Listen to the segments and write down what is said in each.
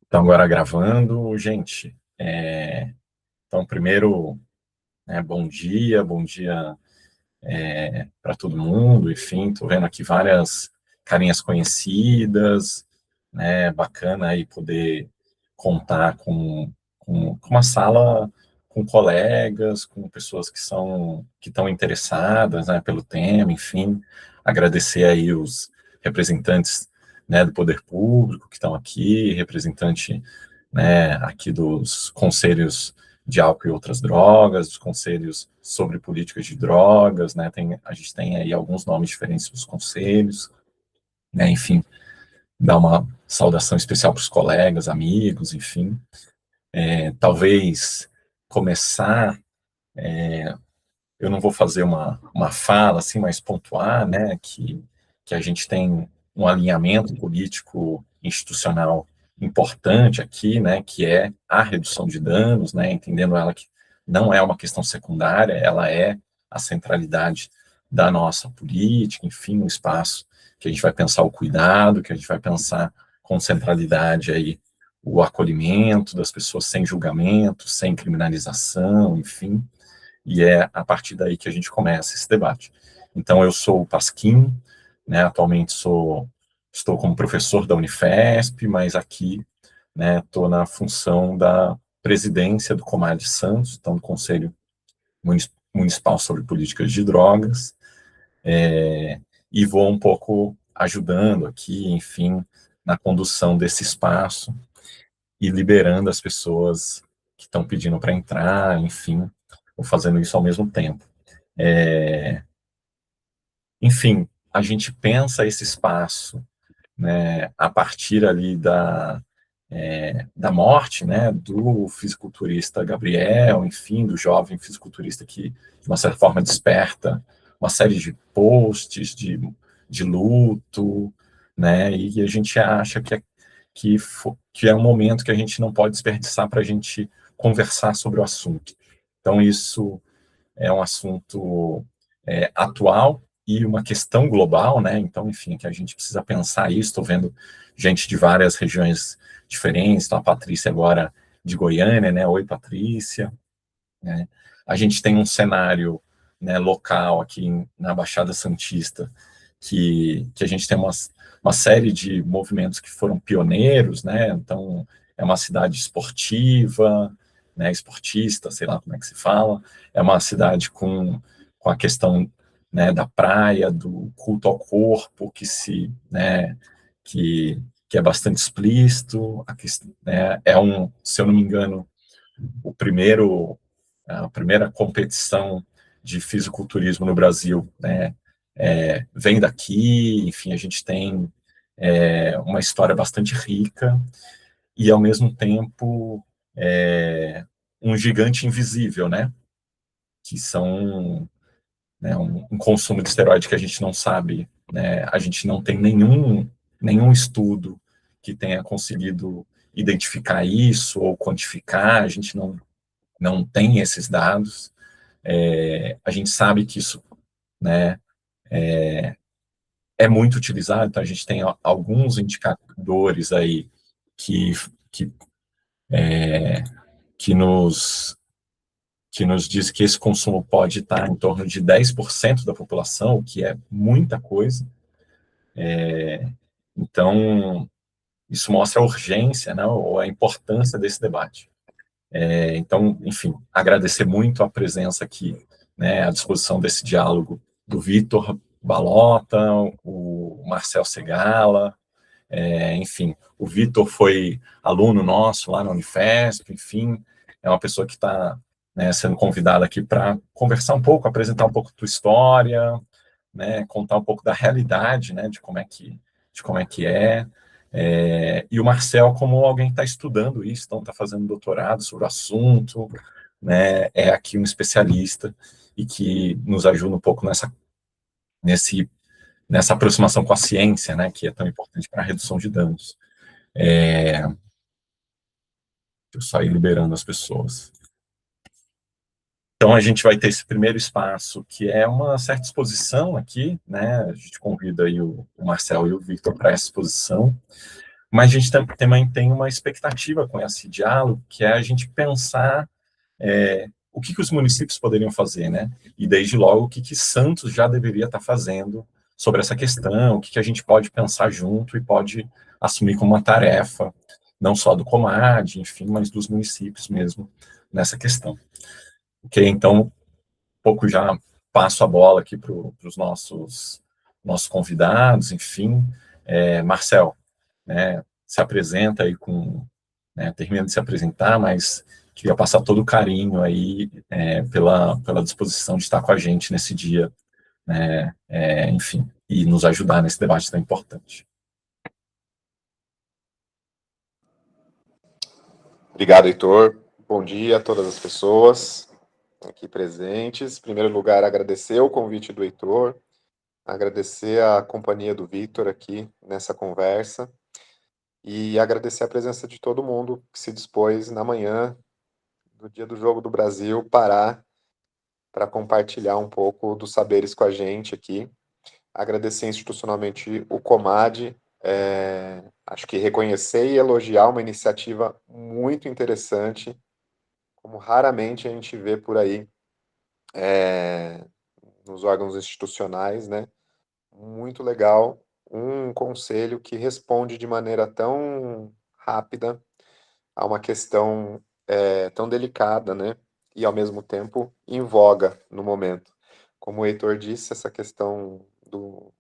Então, agora gravando, gente. Então, primeiro, né, bom dia para todo mundo. Enfim, estou vendo aqui várias carinhas conhecidas, né? Bacana aí poder contar com uma sala com colegas, com pessoas que estão interessadas, né, pelo tema. Enfim, agradecer aí os representantes, né, do poder público que estão aqui, representante, né, aqui dos conselhos de álcool e outras drogas, dos conselhos sobre políticas de drogas, né, a gente tem aí alguns nomes diferentes dos conselhos, né, enfim, dar uma saudação especial para os colegas, amigos, enfim. Talvez começar, eu não vou fazer uma fala assim, mas pontuar, né, que a gente tem um alinhamento político institucional importante aqui, né, que é a redução de danos, né, entendendo ela que não é uma questão secundária, ela é a centralidade da nossa política, enfim, um espaço que a gente vai pensar o cuidado, que a gente vai pensar com centralidade aí o acolhimento das pessoas sem julgamento, sem criminalização, enfim, e é a partir daí que a gente começa esse debate. Então, eu sou o Pasquim, né, atualmente estou como professor da Unifesp, mas aqui, né, estou na função da presidência do Comad Santos, então do Conselho Municipal sobre Políticas de Drogas, e vou um pouco ajudando aqui, enfim, na condução desse espaço e liberando as pessoas que estão pedindo para entrar, enfim, ou fazendo isso ao mesmo tempo. Enfim, a gente pensa esse espaço, né, a partir ali da morte, né, do fisiculturista Gabriel, enfim, do jovem fisiculturista que, de uma certa forma, desperta uma série de posts de luto, né, e a gente acha que é um momento que a gente não pode desperdiçar para a gente conversar sobre o assunto. Então, isso é um assunto atual e uma questão global, né? Então, enfim, que a gente precisa pensar isso. Estou vendo gente de várias regiões diferentes. Então, a Patrícia agora de Goiânia, né? Oi, Patrícia. Né? A gente tem um cenário, né, local aqui na Baixada Santista que a gente tem uma série de movimentos que foram pioneiros, né? Então, é uma cidade esportiva, né, esportista, sei lá como é que se fala, é uma cidade com a questão, né, da praia, do culto ao corpo, né, que é bastante explícito, né, se eu não me engano, o primeiro, a primeira competição de fisiculturismo no Brasil, né, vem daqui. Enfim, a gente tem uma história bastante rica e, ao mesmo tempo, um gigante invisível, né, que são, né, um consumo de esteroide que a gente não sabe, né, a gente não tem nenhum estudo que tenha conseguido identificar isso ou quantificar, a gente não tem esses dados. A gente sabe que isso, né, é muito utilizado, então a gente tem alguns indicadores aí que, que, que, nos, que nos diz que esse consumo pode estar em torno de 10% da população, o que é muita coisa. Então, isso mostra a urgência, né, ou a importância desse debate. Então, enfim, agradecer muito a presença aqui, né, à disposição desse diálogo do Vitor Balota, o Marcel Segala, enfim, o Vitor foi aluno nosso lá na Unifesp, enfim, é uma pessoa que está, né, sendo convidada aqui para conversar um pouco, apresentar um pouco da tua história, né, contar um pouco da realidade, né, de como é que é. E o Marcel como alguém que está estudando isso, então está fazendo doutorado sobre o assunto, né, é aqui um especialista e que nos ajuda um pouco nesse, nessa aproximação com a ciência, né, que é tão importante para a redução de danos. Eu sair liberando as pessoas. Então, a gente vai ter esse primeiro espaço, que é uma certa exposição aqui, né? A gente convida aí o Marcel e o Victor para essa exposição. mas a gente também tem uma expectativa com esse diálogo, que é a gente pensar o que os municípios poderiam fazer, né? E desde logo o que Santos já deveria estar fazendo sobre essa questão, o que a gente pode pensar junto e pode assumir como uma tarefa, não só do Comad, enfim, mas dos municípios mesmo nessa questão. Ok, então, um pouco já passo a bola aqui para os nossos convidados, enfim. Marcel, né, se apresenta aí termina de se apresentar, mas queria passar todo o carinho aí pela disposição de estar com a gente nesse dia, né, enfim, e nos ajudar nesse debate tão importante. Obrigado, Heitor. Bom dia a todas as pessoas aqui presentes. Em primeiro lugar, agradecer o convite do Heitor, agradecer a companhia do Victor aqui nessa conversa e agradecer a presença de todo mundo que se dispôs na manhã do dia do Jogo do Brasil parar para compartilhar um pouco dos saberes com a gente aqui. Agradecer institucionalmente o Comad, acho que reconhecer e elogiar uma iniciativa muito interessante, como raramente a gente vê por aí nos órgãos institucionais, né? Muito legal, um conselho que responde de maneira tão rápida a uma questão tão delicada, né? E ao mesmo tempo em voga no momento. Como o Heitor disse, essa questão do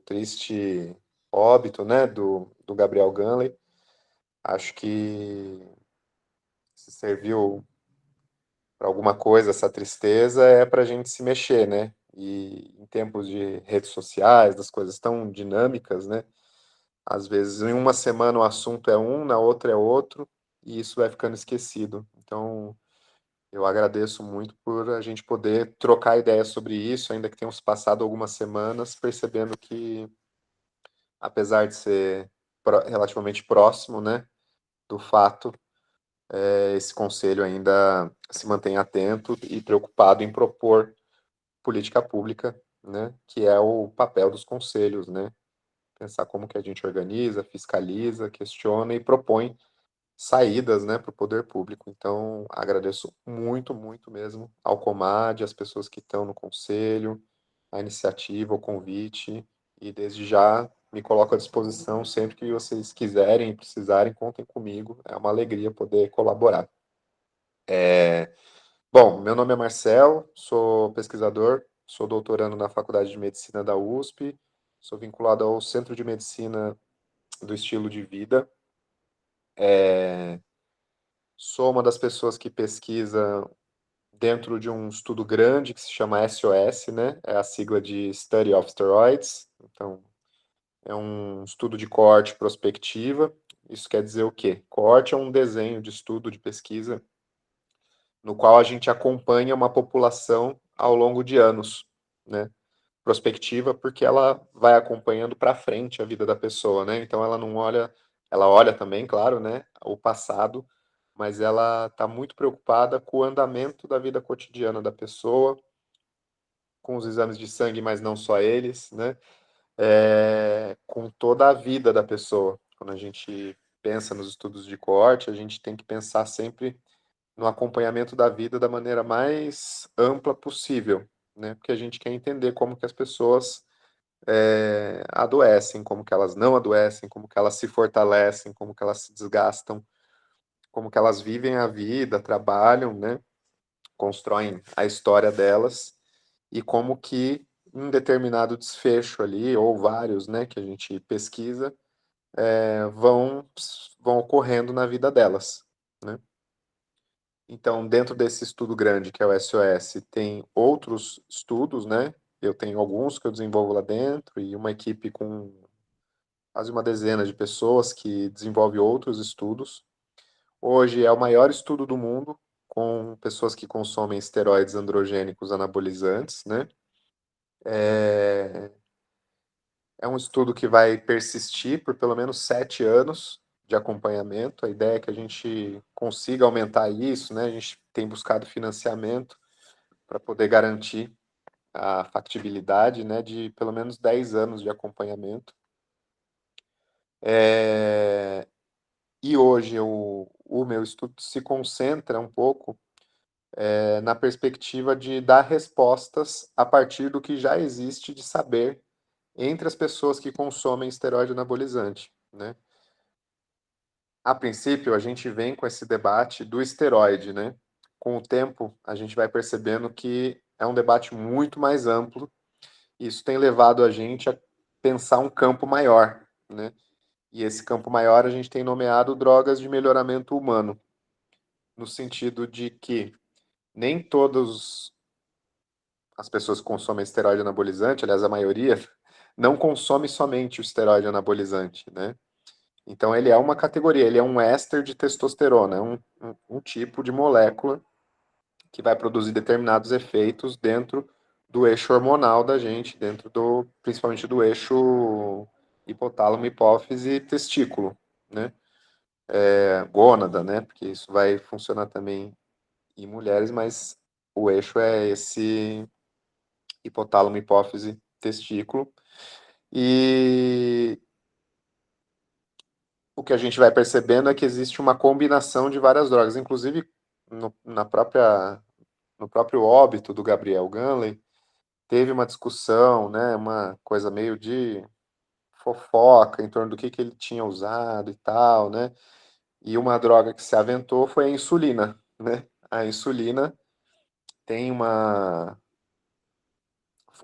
triste óbito, né? Do Gabriel Ganley, acho que se serviu para alguma coisa essa tristeza é para a gente se mexer, né? E em tempos de redes sociais, das coisas tão dinâmicas, né? Às vezes em uma semana o assunto é um, na outra é outro, e isso vai ficando esquecido. Então, eu agradeço muito por a gente poder trocar ideias sobre isso, ainda que tenhamos passado algumas semanas, percebendo que, apesar de ser relativamente próximo, né, do fato, esse conselho ainda se mantém atento e preocupado em propor política pública, né, que é o papel dos conselhos, né, pensar como que a gente organiza, fiscaliza, questiona e propõe saídas, né, para o poder público. Então, agradeço muito, muito mesmo ao Comad, às pessoas que estão no conselho, a iniciativa, o convite, e desde já me coloco à disposição sempre que vocês quiserem e precisarem, contem comigo. É uma alegria poder colaborar. Bom, meu nome é Marcel, sou pesquisador, sou doutorando na Faculdade de Medicina da USP, sou vinculado ao Centro de Medicina do Estilo de Vida. Sou uma das pessoas que pesquisa dentro de um estudo grande que se chama SOS, né? É a sigla de Study of Steroids. Então, é um estudo de coorte prospectiva. Isso quer dizer o quê? Coorte é um desenho de estudo de pesquisa no qual a gente acompanha uma população ao longo de anos, né? Prospectiva porque ela vai acompanhando para frente a vida da pessoa, né? Então ela não olha, ela olha também, claro, né, o passado, mas ela está muito preocupada com o andamento da vida cotidiana da pessoa, com os exames de sangue, mas não só eles, né? Com toda a vida da pessoa. Quando a gente pensa nos estudos de coorte, a gente tem que pensar sempre no acompanhamento da vida da maneira mais ampla possível, né? Porque a gente quer entender como que as pessoas adoecem, como que elas não adoecem, como que elas se fortalecem, como que elas se desgastam, como que elas vivem a vida, trabalham, né? Constroem a história delas e como que um determinado desfecho ali, ou vários, né, que a gente pesquisa, vão ocorrendo na vida delas, né? Então, dentro desse estudo grande, que é o SOS, tem outros estudos, né? Eu tenho alguns que eu desenvolvo lá dentro e uma equipe com quase uma dezena de pessoas que desenvolve outros estudos. Hoje é o maior estudo do mundo com pessoas que consomem esteroides androgênicos anabolizantes, né? É um estudo que vai persistir por pelo menos 7 anos de acompanhamento. A ideia é que a gente consiga aumentar isso, né? A gente tem buscado financiamento para poder garantir a factibilidade, né, de pelo menos 10 anos de acompanhamento. E hoje o meu estudo se concentra um pouco na perspectiva de dar respostas a partir do que já existe de saber entre as pessoas que consomem esteroide anabolizante, né? A princípio, a gente vem com esse debate do esteroide, né? Com o tempo, a gente vai percebendo que é um debate muito mais amplo. E isso tem levado a gente a pensar um campo maior, né? E esse campo maior a gente tem nomeado drogas de melhoramento humano, no sentido de que nem todas as pessoas que consomem esteroide anabolizante, aliás, a maioria, não consome somente o esteroide anabolizante, né? Então ele é uma categoria, ele é um éster de testosterona, é um tipo de molécula que vai produzir determinados efeitos dentro do eixo hormonal da gente, dentro principalmente do eixo hipotálamo, hipófise e testículo, né? Gônada, né? Porque isso vai funcionar também em mulheres, mas o eixo é esse hipotálamo, hipófise, testículo. E o que a gente vai percebendo é que existe uma combinação de várias drogas, inclusive no próprio óbito do Gabriel Ganley, teve uma discussão, né, uma coisa meio de fofoca em torno do que ele tinha usado e tal, né? E uma droga que se aventou foi a insulina, né? A insulina tem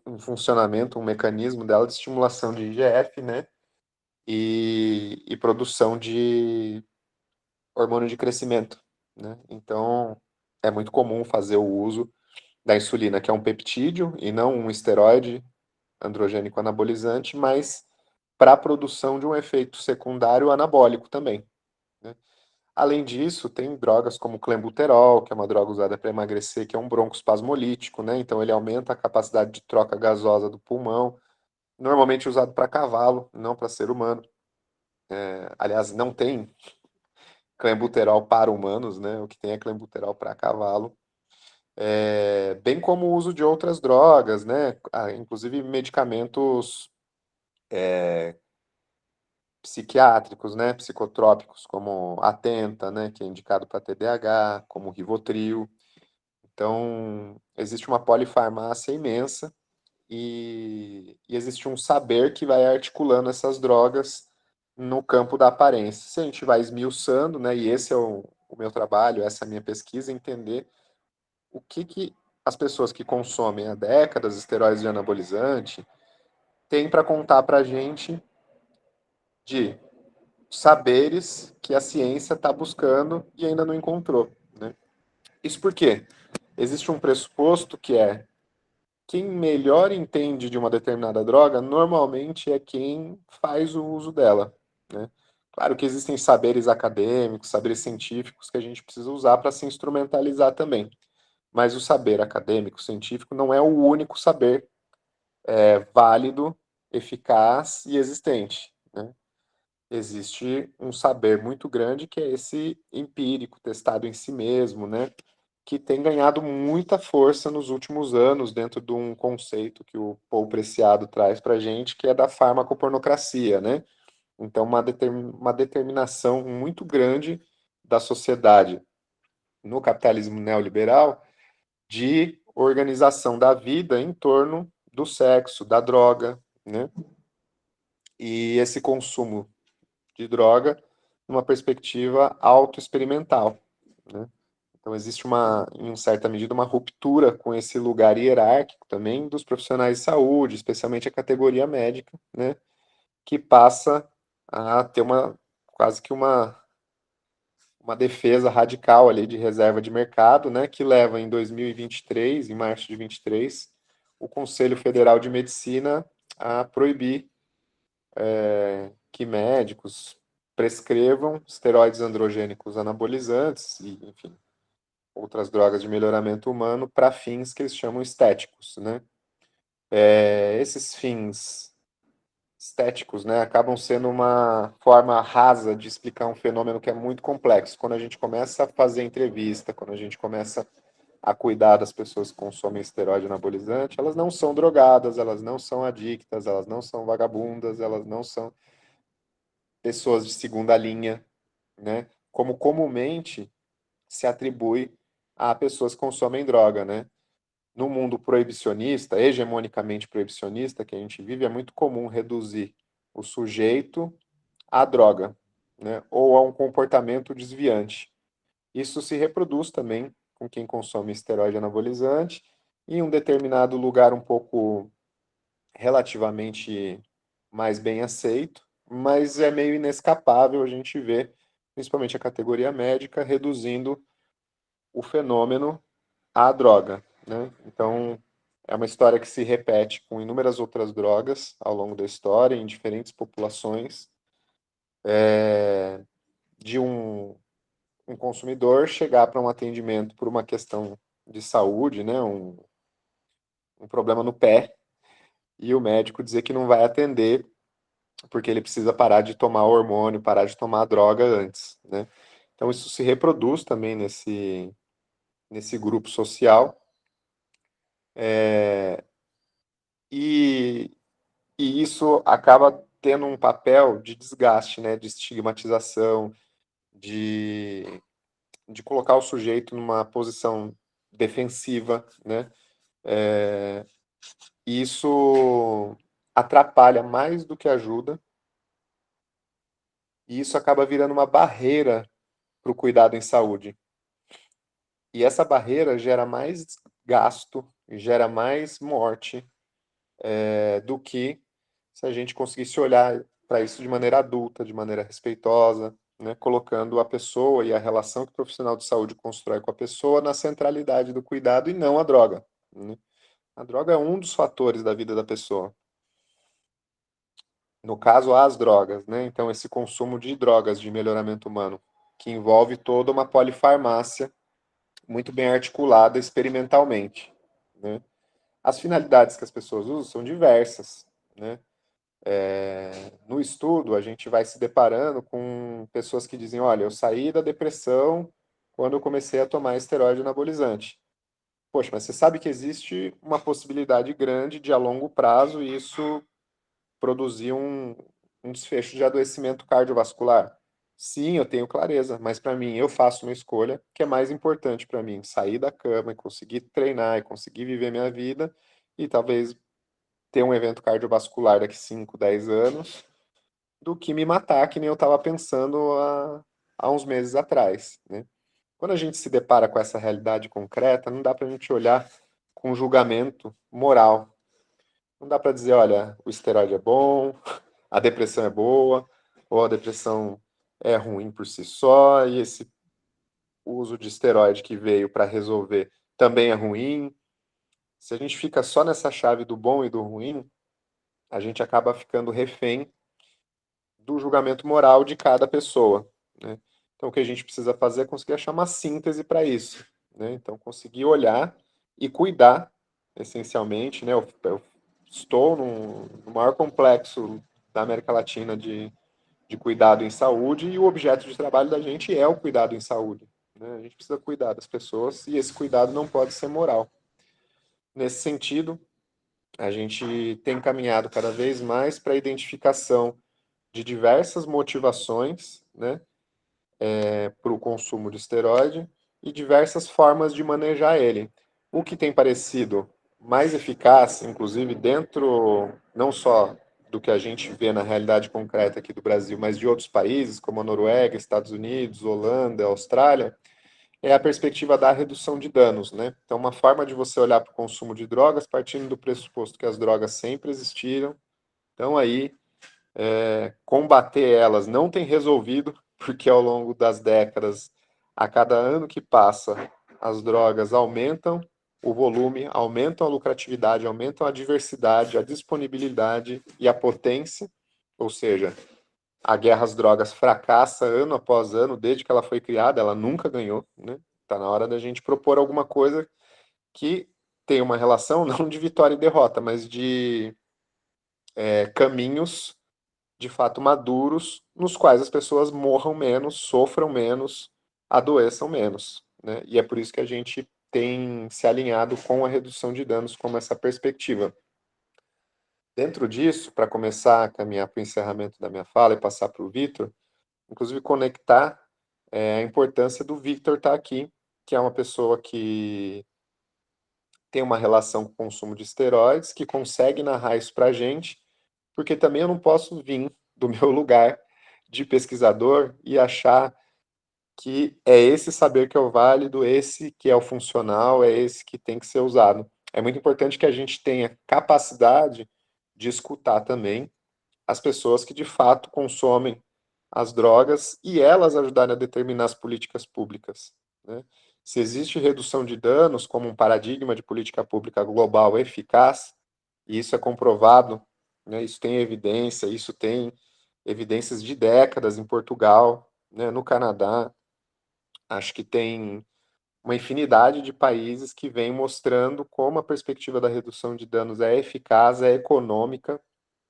um funcionamento, um mecanismo dela de estimulação de IGF, né? E produção de hormônio de crescimento, né? Então, é muito comum fazer o uso da insulina, que é um peptídeo e não um esteroide androgênico anabolizante, mas para a produção de um efeito secundário anabólico também, né? Além disso, tem drogas como o clenbuterol, que é uma droga usada para emagrecer, que é um broncoespasmolítico, né? Então ele aumenta a capacidade de troca gasosa do pulmão, normalmente usado para cavalo, não para ser humano. Aliás, não tem clenbuterol para humanos, né? O que tem é clenbuterol para cavalo. Bem como o uso de outras drogas, né? Inclusive medicamentos psiquiátricos, né? Psicotrópicos, como Atenta, né? Que é indicado para TDAH, como Rivotril. Então, existe uma polifarmácia imensa e existe um saber que vai articulando essas drogas no campo da aparência. Se a gente vai esmiuçando, né? E esse é o meu trabalho, essa é a minha pesquisa, entender o que as pessoas que consomem há décadas esteroides de anabolizante têm para contar para a gente de saberes que a ciência está buscando e ainda não encontrou, né? Isso porque existe um pressuposto que é quem melhor entende de uma determinada droga normalmente é quem faz o uso dela, né? Claro que existem saberes acadêmicos, saberes científicos que a gente precisa usar para se instrumentalizar também. Mas o saber acadêmico, científico, não é o único saber válido, eficaz e existente, né? Existe um saber muito grande que é esse empírico, testado em si mesmo, né? Que tem ganhado muita força nos últimos anos dentro de um conceito que o Paul Preciado traz para a gente, que é da farmacopornocracia, né? Então, uma determinação muito grande da sociedade no capitalismo neoliberal de organização da vida em torno do sexo, da droga, né? E esse consumo de droga numa perspectiva autoexperimental, né? Então existe em certa medida, uma ruptura com esse lugar hierárquico também dos profissionais de saúde, especialmente a categoria médica, né? Que passa a ter quase que uma defesa radical ali de reserva de mercado, né? Que leva em 2023, em março de 23, o Conselho Federal de Medicina a proibir que médicos prescrevam esteroides androgênicos anabolizantes e, enfim, outras drogas de melhoramento humano para fins que eles chamam estéticos, né? Esses fins estéticos, né, acabam sendo uma forma rasa de explicar um fenômeno que é muito complexo. Quando a gente começa a fazer entrevista, quando a gente começa a cuidar das pessoas que consomem esteroide anabolizante, elas não são drogadas, elas não são adictas, elas não são vagabundas, elas não são pessoas de segunda linha, né? Como comumente se atribui a pessoas que consomem droga, né? No mundo proibicionista, hegemonicamente proibicionista, que a gente vive, é muito comum reduzir o sujeito à droga, né? Ou a um comportamento desviante. Isso se reproduz também com quem consome esteroide anabolizante em um determinado lugar um pouco relativamente mais bem aceito, mas é meio inescapável a gente ver, principalmente a categoria médica, reduzindo o fenômeno à droga, né? Então, é uma história que se repete com inúmeras outras drogas ao longo da história, em diferentes populações, de um consumidor chegar para um atendimento por uma questão de saúde, né? Um problema no pé, e o médico dizer que não vai atender porque ele precisa parar de tomar hormônio, parar de tomar droga antes, né? Então isso se reproduz também nesse grupo social, e, e isso acaba tendo um papel de desgaste, né? De estigmatização, de, de colocar o sujeito numa posição defensiva, né? E isso atrapalha mais do que ajuda, e isso acaba virando uma barreira para o cuidado em saúde. E essa barreira gera mais gasto, gera mais morte, do que se a gente conseguisse olhar para isso de maneira adulta, de maneira respeitosa, né, colocando a pessoa e a relação que o profissional de saúde constrói com a pessoa na centralidade do cuidado e não a droga, né? A droga é um dos fatores da vida da pessoa. No caso, as drogas, né? Então, esse consumo de drogas de melhoramento humano, que envolve toda uma polifarmácia muito bem articulada experimentalmente, né? As finalidades que as pessoas usam são diversas, né? No estudo, a gente vai se deparando com pessoas que dizem, olha, eu saí da depressão quando eu comecei a tomar esteroide anabolizante. Poxa, mas você sabe que existe uma possibilidade grande de, a longo prazo, isso produzir um desfecho de adoecimento cardiovascular? Sim, eu tenho clareza, mas para mim eu faço uma escolha que é mais importante para mim, sair da cama e conseguir treinar e conseguir viver minha vida e talvez ter um evento cardiovascular daqui 5, 10 anos, do que me matar, que nem eu estava pensando há uns meses atrás, né? Quando a gente se depara com essa realidade concreta, não dá para a gente olhar com julgamento moral. Não dá para dizer, olha, o esteroide é bom, a depressão é boa, ou a depressão é ruim por si só, e esse uso de esteroide que veio para resolver também é ruim. Se a gente fica só nessa chave do bom e do ruim, a gente acaba ficando refém do julgamento moral de cada pessoa, né? Então, o que a gente precisa fazer é conseguir achar uma síntese para isso, né? Então, conseguir olhar e cuidar, essencialmente, né? Eu estou no maior complexo da América Latina de cuidado em saúde, e o objeto de trabalho da gente é o cuidado em saúde, né? A gente precisa cuidar das pessoas e esse cuidado não pode ser moral. Nesse sentido, a gente tem caminhado cada vez mais para a identificação de diversas motivações, né, para o consumo de esteroide e diversas formas de manejar ele. O que tem parecido mais eficaz, inclusive dentro não só do que a gente vê na realidade concreta aqui do Brasil, mas de outros países, como a Noruega, Estados Unidos, Holanda, Austrália, é a perspectiva da redução de danos, né? Então, uma forma de você olhar para o consumo de drogas partindo do pressuposto que as drogas sempre existiram, então aí combater elas não tem resolvido, porque ao longo das décadas, a cada ano que passa, as drogas aumentam o volume, aumentam a lucratividade, aumentam a diversidade, a disponibilidade e a potência, ou seja, a guerra às drogas fracassa ano após ano, desde que ela foi criada, ela nunca ganhou, né? Está na hora da gente propor alguma coisa que tenha uma relação não de vitória e derrota, mas de caminhos de fato maduros, nos quais as pessoas morram menos, sofram menos, adoeçam menos, né? E é por isso que a gente tem se alinhado com a redução de danos como essa perspectiva. Dentro disso, para começar a caminhar para o encerramento da minha fala e passar para o Victor, inclusive conectar a importância do Victor estar aqui, que é uma pessoa que tem uma relação com o consumo de esteroides, que consegue narrar isso para a gente, porque também eu não posso vir do meu lugar de pesquisador e achar que é esse saber que é o válido, esse que é o funcional, é esse que tem que ser usado. É muito importante que a gente tenha capacidade de escutar também as pessoas que de fato consomem as drogas e elas ajudarem a determinar as políticas públicas, né? Se existe redução de danos como um paradigma de política pública global eficaz, e isso é comprovado, né? Isso tem evidência, isso tem evidências de décadas em Portugal, né? No Canadá, acho que tem uma infinidade de países que vem mostrando como a perspectiva da redução de danos é eficaz, é econômica,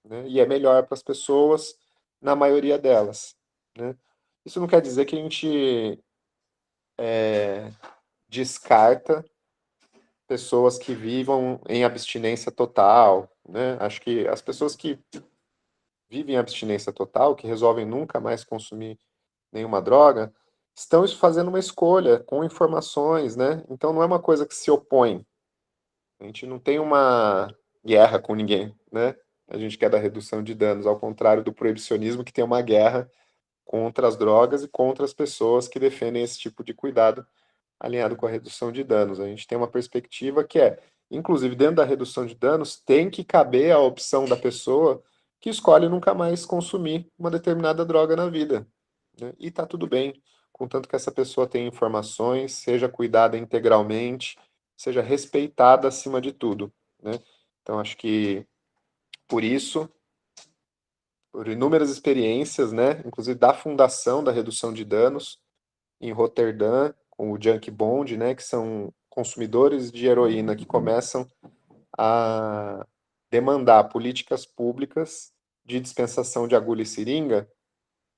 né? E é melhor para as pessoas, na maioria delas, né? Isso não quer dizer que a gente descarta pessoas que vivam em abstinência total, né? Acho que as pessoas que vivem em abstinência total, que resolvem nunca mais consumir nenhuma droga, estão fazendo uma escolha com informações, né? Então não é uma coisa que se opõe. A gente não tem uma guerra com ninguém, né? A gente quer da redução de danos, ao contrário do proibicionismo, que tem uma guerra contra as drogas e contra as pessoas que defendem esse tipo de cuidado alinhado com a redução de danos. A gente tem uma perspectiva que é, inclusive dentro da redução de danos, tem que caber a opção da pessoa que escolhe nunca mais consumir uma determinada droga na vida, né? E tá tudo bem, contanto que essa pessoa tenha informações, seja cuidada integralmente, seja respeitada acima de tudo, né? Então acho que por isso, por inúmeras experiências, né, inclusive da fundação da redução de danos em Roterdã, com o Junk Bond, né, que são consumidores de heroína que começam a demandar políticas públicas de dispensação de agulha e seringa,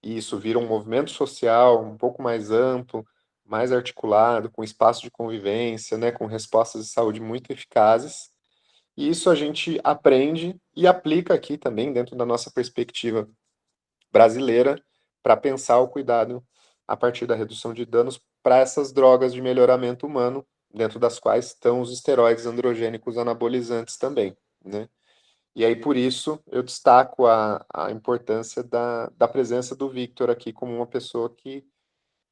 e isso vira um movimento social um pouco mais amplo, mais articulado, com espaço de convivência, né, com respostas de saúde muito eficazes. E isso a gente aprende e aplica aqui também dentro da nossa perspectiva brasileira para pensar o cuidado a partir da redução de danos para essas drogas de melhoramento humano, dentro das quais estão os esteroides androgênicos anabolizantes também, né? E aí, por isso, eu destaco a importância da presença do Victor aqui como uma pessoa que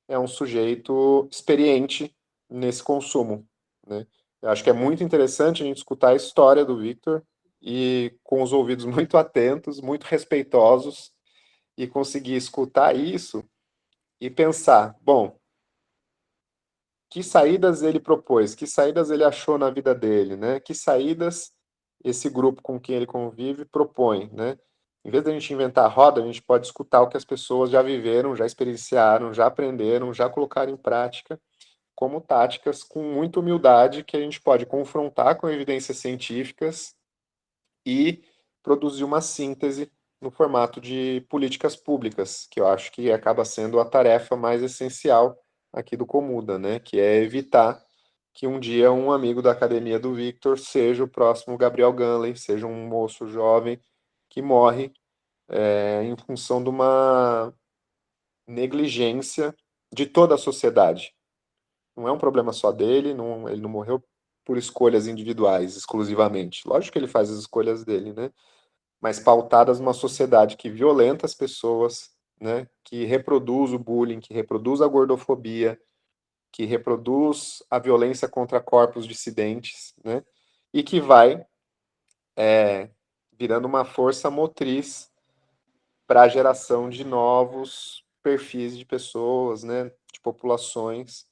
é um sujeito experiente nesse consumo, né? Eu acho que é muito interessante a gente escutar a história do Victor e com os ouvidos muito atentos, muito respeitosos, e conseguir escutar isso e pensar, bom, que saídas ele propôs, que saídas ele achou na vida dele, né? Que saídas esse grupo com quem ele convive propõe, né? Em vez de a gente inventar a roda, a gente pode escutar o que as pessoas já viveram, já experienciaram, já aprenderam, já colocaram em prática, como táticas com muita humildade que a gente pode confrontar com evidências científicas e produzir uma síntese no formato de políticas públicas, que eu acho que acaba sendo a tarefa mais essencial aqui do Comuda, né? Que é evitar que um dia um amigo da academia do Victor seja o próximo Gabriel Ganley, seja um moço jovem que morre em função de uma negligência de toda a sociedade. Não é um problema só dele, não, ele não morreu por escolhas individuais exclusivamente. Lógico que ele faz as escolhas dele, né? Mas pautadas numa sociedade que violenta as pessoas, né, que reproduz o bullying, que reproduz a gordofobia, que reproduz a violência contra corpos dissidentes, né, e que vai virando uma força motriz para a geração de novos perfis de pessoas, né, de populações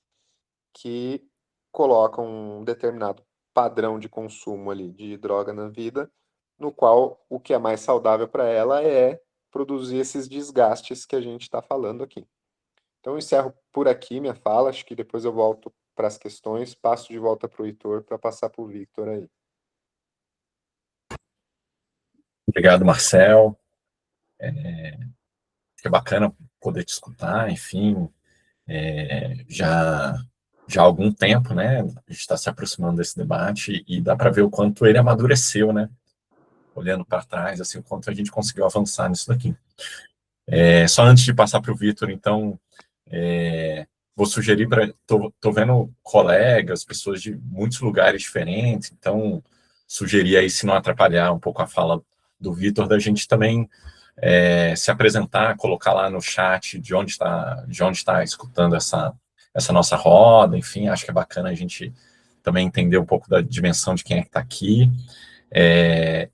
que colocam um determinado padrão de consumo ali de droga na vida, no qual o que é mais saudável para ela é produzir esses desgastes que a gente está falando aqui. Então, eu encerro por aqui minha fala, acho que depois eu volto para as questões, passo de volta para o Heitor para passar para o Victor aí. Obrigado, Marcel. É bacana poder te escutar, enfim, já há algum tempo, né, a gente está se aproximando desse debate e dá para ver o quanto ele amadureceu, né, olhando para trás, assim, o quanto a gente conseguiu avançar nisso daqui. Só antes de passar para o Vitor, então, vou sugerir para... Tô vendo colegas, pessoas de muitos lugares diferentes, então, sugerir aí, se não atrapalhar um pouco a fala do Vitor, da gente também se apresentar, colocar lá no chat de onde está escutando essa nossa roda, enfim, acho que é bacana a gente também entender um pouco da dimensão de quem é que está aqui.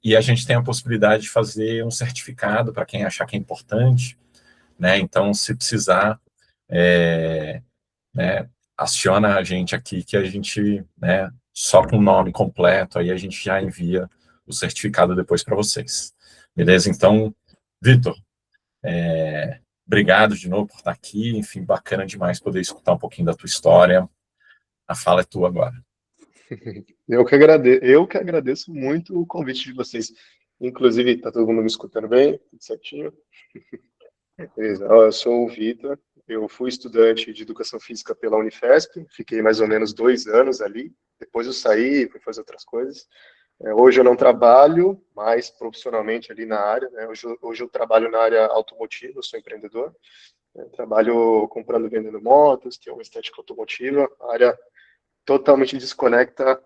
E a gente tem a possibilidade de fazer um certificado para quem achar que é importante, né? Então, se precisar, né, aciona a gente aqui que a gente, né, só com o nome completo, aí a gente já envia o certificado depois para vocês. Beleza? Então, Vitor, obrigado de novo por estar aqui. Enfim, bacana demais poder escutar um pouquinho da tua história. A fala é tua agora. Eu que agradeço muito o convite de vocês. Inclusive, tá todo mundo me escutando bem? Tudo certinho? Beleza. Ó, eu sou o Vitor, eu fui estudante de Educação Física pela Unifesp, fiquei mais ou menos 2 anos ali, depois eu saí, fui fazer outras coisas. Hoje eu não trabalho mais profissionalmente ali na área, né? Hoje eu trabalho na área automotiva, eu sou empreendedor, né? Trabalho comprando e vendendo motos, tenho uma estética automotiva, área totalmente desconexa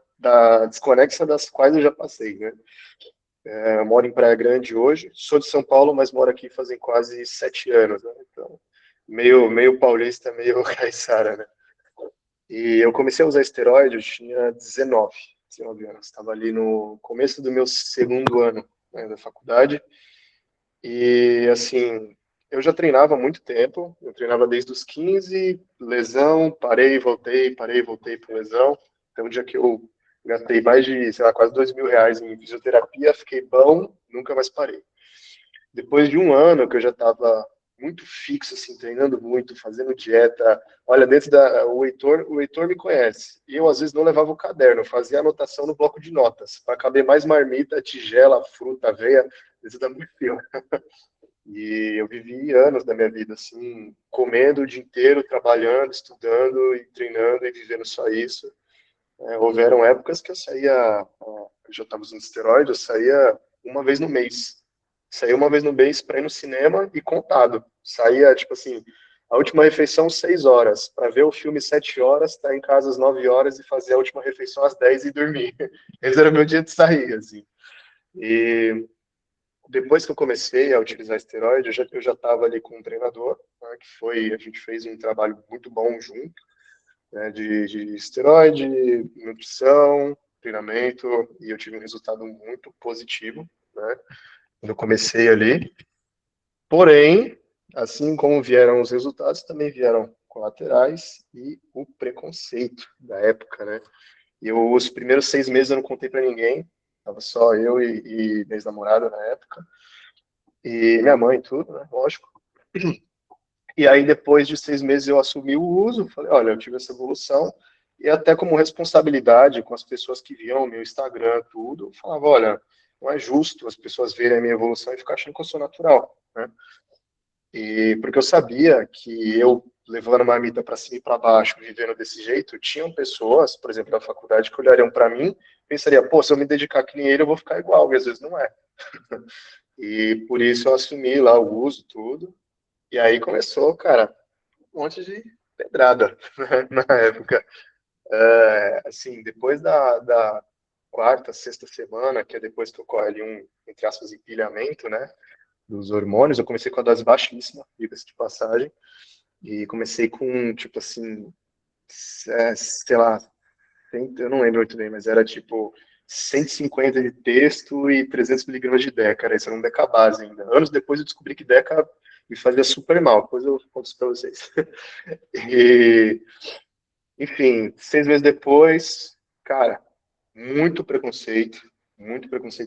das quais eu já passei, né? Eu moro em Praia Grande hoje, sou de São Paulo, mas moro aqui fazem quase 7 anos, né? Então, meio paulista, meio caiçara, né? E eu comecei a usar esteroide, eu tinha 19 anos, estava ali no começo do meu segundo ano, né, da faculdade, e assim, eu já treinava há muito tempo, eu treinava desde os 15, lesão, parei, voltei para lesão, então um dia que eu gastei mais de, sei lá, quase R$ 2.000 em fisioterapia, fiquei bom, nunca mais parei. Depois de um ano que eu já estava muito fixo, assim, treinando muito, fazendo dieta. Olha, o Heitor me conhece. E eu, às vezes, não levava o caderno, eu fazia anotação no bloco de notas, para caber mais marmita, tigela, fruta, aveia, isso dá muito frio. E eu vivi anos da minha vida, assim, comendo o dia inteiro, trabalhando, estudando e treinando e vivendo só isso. Houveram épocas que eu saía, eu já estava usando esteroide, eu saía uma vez no mês. Saía uma vez no mês para ir no cinema e contado. Saía, tipo assim, a última refeição 6 horas, para ver o filme 7 horas, estar em casa às 9 horas e fazer a última refeição às 10 e dormir. Esse era o meu dia de sair, assim. E depois que eu comecei a utilizar esteroide, eu já estava ali com um treinador, né, a gente fez um trabalho muito bom junto, né, de esteroide, nutrição, treinamento, e eu tive um resultado muito positivo, né, quando eu comecei ali. Porém, assim como vieram os resultados, também vieram colaterais e o preconceito da época, né? E os primeiros 6 meses eu não contei para ninguém, tava só eu e minha ex-namorada na época, e minha mãe, tudo, né? Lógico. E aí, depois de 6 meses, eu assumi o uso, falei, olha, eu tive essa evolução, e até como responsabilidade com as pessoas que viam o meu Instagram, tudo, eu falava, olha, não é justo as pessoas verem a minha evolução e ficar achando que eu sou natural, né? E porque eu sabia que eu, levando marmita para cima e para baixo, vivendo desse jeito, tinham pessoas, por exemplo, da faculdade, que olhariam para mim e pensariam, pô, se eu me dedicar que nem ele, eu vou ficar igual, e às vezes não é. E por isso eu assumi lá o uso, tudo, e aí começou, cara, um monte de pedrada, né, na época. Assim, depois da quarta, sexta semana, que é depois que ocorre ali um, entre aspas, empilhamento, né, dos hormônios, eu comecei com a dose baixíssima, diga-se de passagem, e comecei com, tipo assim, sei lá, eu não lembro muito bem, mas era tipo 150 de texto e 300 miligramas de Deca, era isso, era um Decabase ainda. Anos depois eu descobri que Deca me fazia super mal, depois eu conto isso pra vocês. E, enfim, 6 meses depois, cara, muito preconceito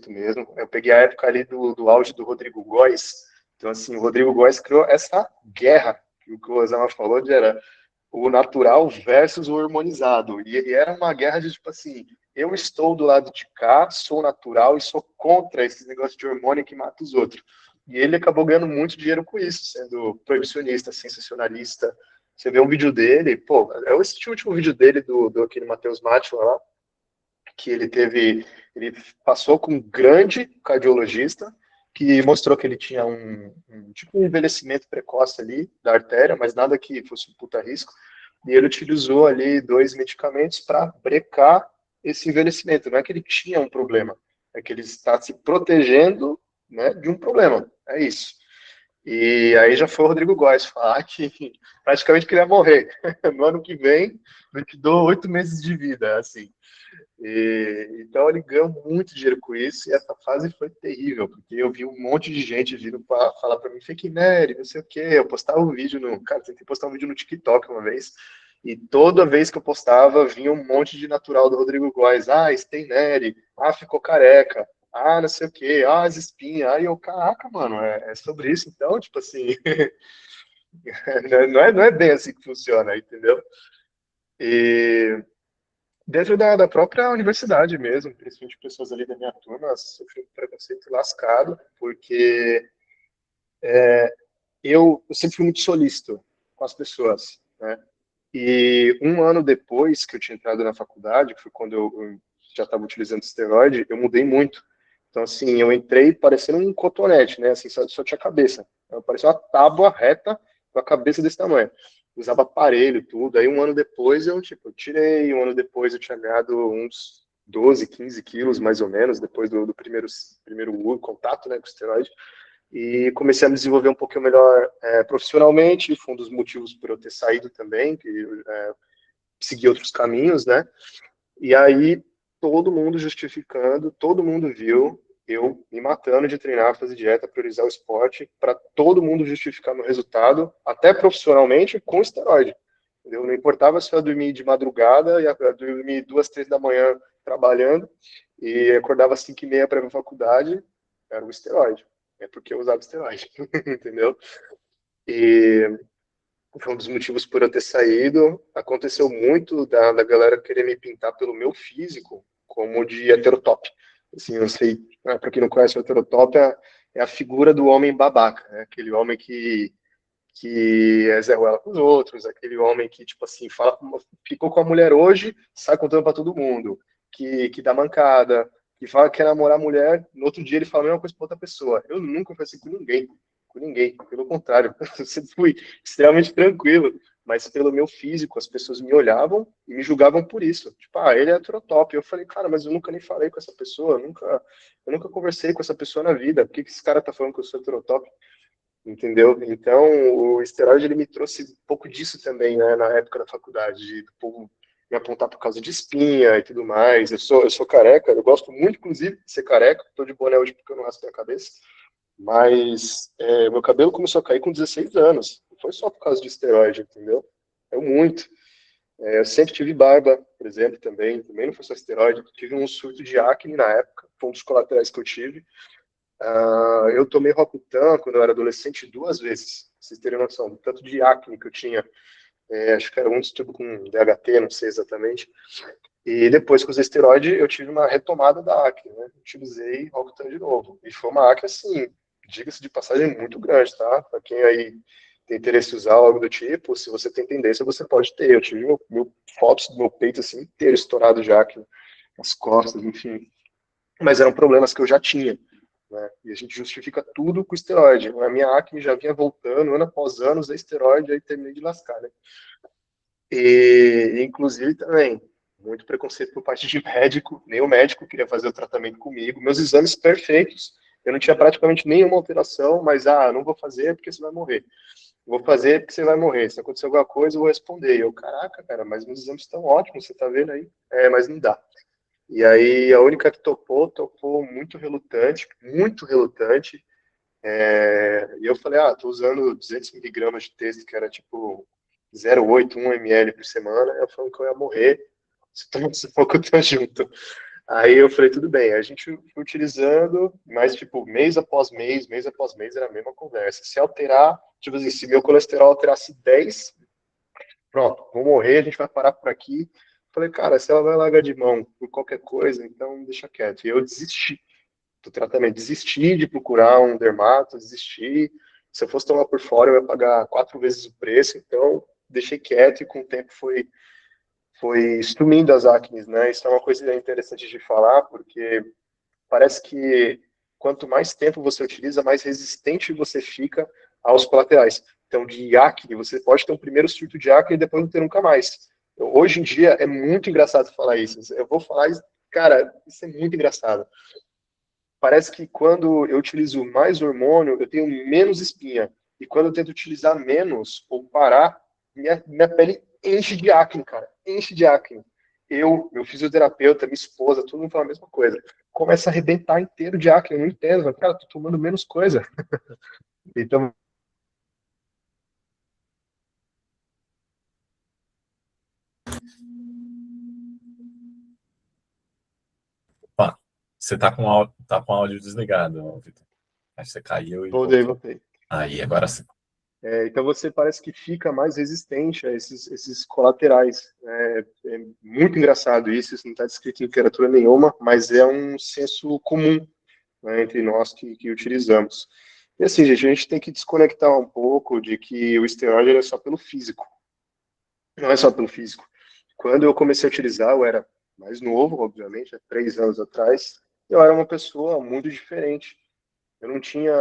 mesmo. Eu peguei a época ali do auge do Rodrigo Góes, então assim, o Rodrigo Góes criou essa guerra que o Osama falou, de era o natural versus o hormonizado. E era uma guerra de tipo assim, eu estou do lado de cá, sou natural e sou contra esse negócio de hormônio que mata os outros. E ele acabou ganhando muito dinheiro com isso, sendo proibicionista, sensacionalista. Você vê um vídeo dele, pô, eu assisti o último vídeo dele do aquele Matheus Mátila lá, que ele passou com um grande cardiologista, que mostrou que ele tinha tipo um envelhecimento precoce ali da artéria, mas nada que fosse um puta risco, e ele utilizou ali 2 medicamentos para brecar esse envelhecimento. Não é que ele tinha um problema, é que ele está se protegendo, né, de um problema, é isso. E aí já foi o Rodrigo Góes falar que praticamente queria morrer. No ano que vem, eu te dou 8 meses de vida, assim. Então ele ganhou muito dinheiro com isso, e essa fase foi terrível, porque eu vi um monte de gente vindo para falar para mim, fake nerd, não sei o quê. Eu postava um vídeo cara, tentei postar um vídeo no TikTok uma vez, e toda vez que eu postava, vinha um monte de natural do Rodrigo Góes. Ah, Stay nerd, ah, ficou careca, ah, não sei o quê, ah, as espinhas. Aí eu, caraca, mano, é sobre isso então? Tipo assim, não é bem assim que funciona, entendeu? E dentro da própria universidade mesmo, principalmente pessoas ali da minha turma, sofri um preconceito lascado, porque eu sempre fui muito solícito com as pessoas, né? E um ano depois que eu tinha entrado na faculdade, que foi quando eu já estava utilizando esteroide, eu mudei muito. Então, assim, eu entrei parecendo um cotonete, né? Assim, só tinha cabeça. Eu parecia uma tábua reta com a cabeça desse tamanho. Usava aparelho, tudo. Aí, um ano depois, eu tirei. Um ano depois, eu tinha ganhado uns 12, 15 quilos, mais ou menos, depois do primeiro contato, né, com o esteroide. E comecei a me desenvolver um pouquinho melhor profissionalmente. Foi um dos motivos por eu ter saído também, que segui outros caminhos, né? E aí, todo mundo justificando, todo mundo viu eu me matando de treinar, fazer dieta, priorizar o esporte, para todo mundo justificar meu resultado, até profissionalmente, com esteroide. Entendeu? Não importava se eu ia dormir de madrugada, ia dormir 2, 3 da manhã trabalhando, e acordava às 5h30 para ir para a faculdade, era o esteroide. É porque eu usava esteroide, entendeu? E foi um dos motivos por eu ter saído. Aconteceu muito da galera querer me pintar pelo meu físico como de heterotop. Assim, eu sei, para quem não conhece, o heterotop é a figura do homem babaca, né? Aquele homem que é Zé Ruela com os outros, aquele homem que, tipo assim, ficou com a mulher hoje, sai contando para todo mundo, que dá mancada, que fala que quer namorar a mulher, no outro dia ele fala a mesma coisa para outra pessoa. Eu nunca fui assim com ninguém, pelo contrário, eu sempre fui extremamente tranquilo, mas pelo meu físico, as pessoas me olhavam e me julgavam por isso. Tipo, ah, ele é heterotop. Eu falei, cara, mas eu nunca nem falei com essa pessoa, eu nunca conversei com essa pessoa na vida, por que esse cara tá falando que eu sou heterotop? Entendeu? Então, o esteroide ele me trouxe um pouco disso também, né, na época da faculdade, de do povo me apontar por causa de espinha e tudo mais. Eu sou careca, eu gosto muito, inclusive, de ser careca. Estou de boné hoje porque eu não raspei a cabeça. Mas meu cabelo começou a cair com 16 anos. Não foi só por causa de esteroide, entendeu? É muito. Eu sempre tive barba, por exemplo, também não foi só esteroide. Tive um surto de acne na época, foi um dos colaterais que eu tive. Eu tomei Rocutan quando eu era adolescente 2 vezes, pra vocês terem noção do tanto de acne que eu tinha. Acho que era um distúrbio com DHT, não sei exatamente. E depois que usei esteroide, eu tive uma retomada da acne, né? Utilizei Rocutan de novo. E foi uma acne, assim, diga-se de passagem, muito grande, tá? Para quem aí tem interesse em usar algo do tipo, se você tem tendência, você pode ter. Eu tive fotos do meu peito, assim, inteiro estourado de acne, as costas, enfim. Mas eram problemas que eu já tinha. Né? E a gente justifica tudo com esteroide. A minha acne já vinha voltando, ano após ano, usei esteroide, aí terminei de lascar, né? E, inclusive, também, muito preconceito por parte de médico, nem o médico queria fazer o tratamento comigo, meus exames perfeitos, eu não tinha praticamente nenhuma alteração, mas, não vou fazer porque você vai morrer. Vou fazer porque você vai morrer. Se acontecer alguma coisa, eu vou responder. Eu, caraca, cara, mas meus exames estão ótimos, você tá vendo aí? Mas não dá. E aí a única que topou muito relutante, muito relutante. E eu falei, tô usando 200 miligramas de texto, que era tipo 0,8, 1 ml por semana. Eu falei que eu ia morrer, se tomasse pouco, tá junto. Aí eu falei, tudo bem. A gente foi utilizando, mas tipo, mês após mês, era a mesma conversa. Se alterar, tipo assim, se meu colesterol alterasse 10, pronto, vou morrer, a gente vai parar por aqui. Falei, cara, se ela vai largar de mão por qualquer coisa, então deixa quieto. E eu desisti do tratamento, desisti de procurar um dermato, desisti. Se eu fosse tomar por fora, eu ia pagar 4 vezes o preço, então deixei quieto e com o tempo foi sumindo as acnes, né? Isso é uma coisa interessante de falar, porque parece que quanto mais tempo você utiliza, mais resistente você fica aos colaterais. Então, de acne, você pode ter um primeiro surto de acne e depois não ter nunca mais. Hoje em dia, é muito engraçado falar isso. Eu vou falar, cara, isso é muito engraçado. Parece que quando eu utilizo mais hormônio, eu tenho menos espinha. E quando eu tento utilizar menos ou parar, minha pele enche de acne, cara. Enche de acne. Eu, meu fisioterapeuta, minha esposa, todo mundo fala a mesma coisa. Começa a arrebentar inteiro de acne. Eu não entendo, mas, cara, tô tomando menos coisa. Então, Opa, você tá com o áudio desligado, Vitor. Aí você caiu e voltei, voltou. voltei. Aí, agora sim. Então você parece que fica mais resistente a esses colaterais. É muito engraçado isso não está descrito em literatura nenhuma, mas é um senso comum, né, entre nós que utilizamos. E assim, gente, a gente tem que desconectar um pouco de que o esteroide é só pelo físico. Não é só pelo físico. Quando eu comecei a utilizar, eu era mais novo, obviamente, há 3 anos atrás, eu era uma pessoa muito diferente. Eu não tinha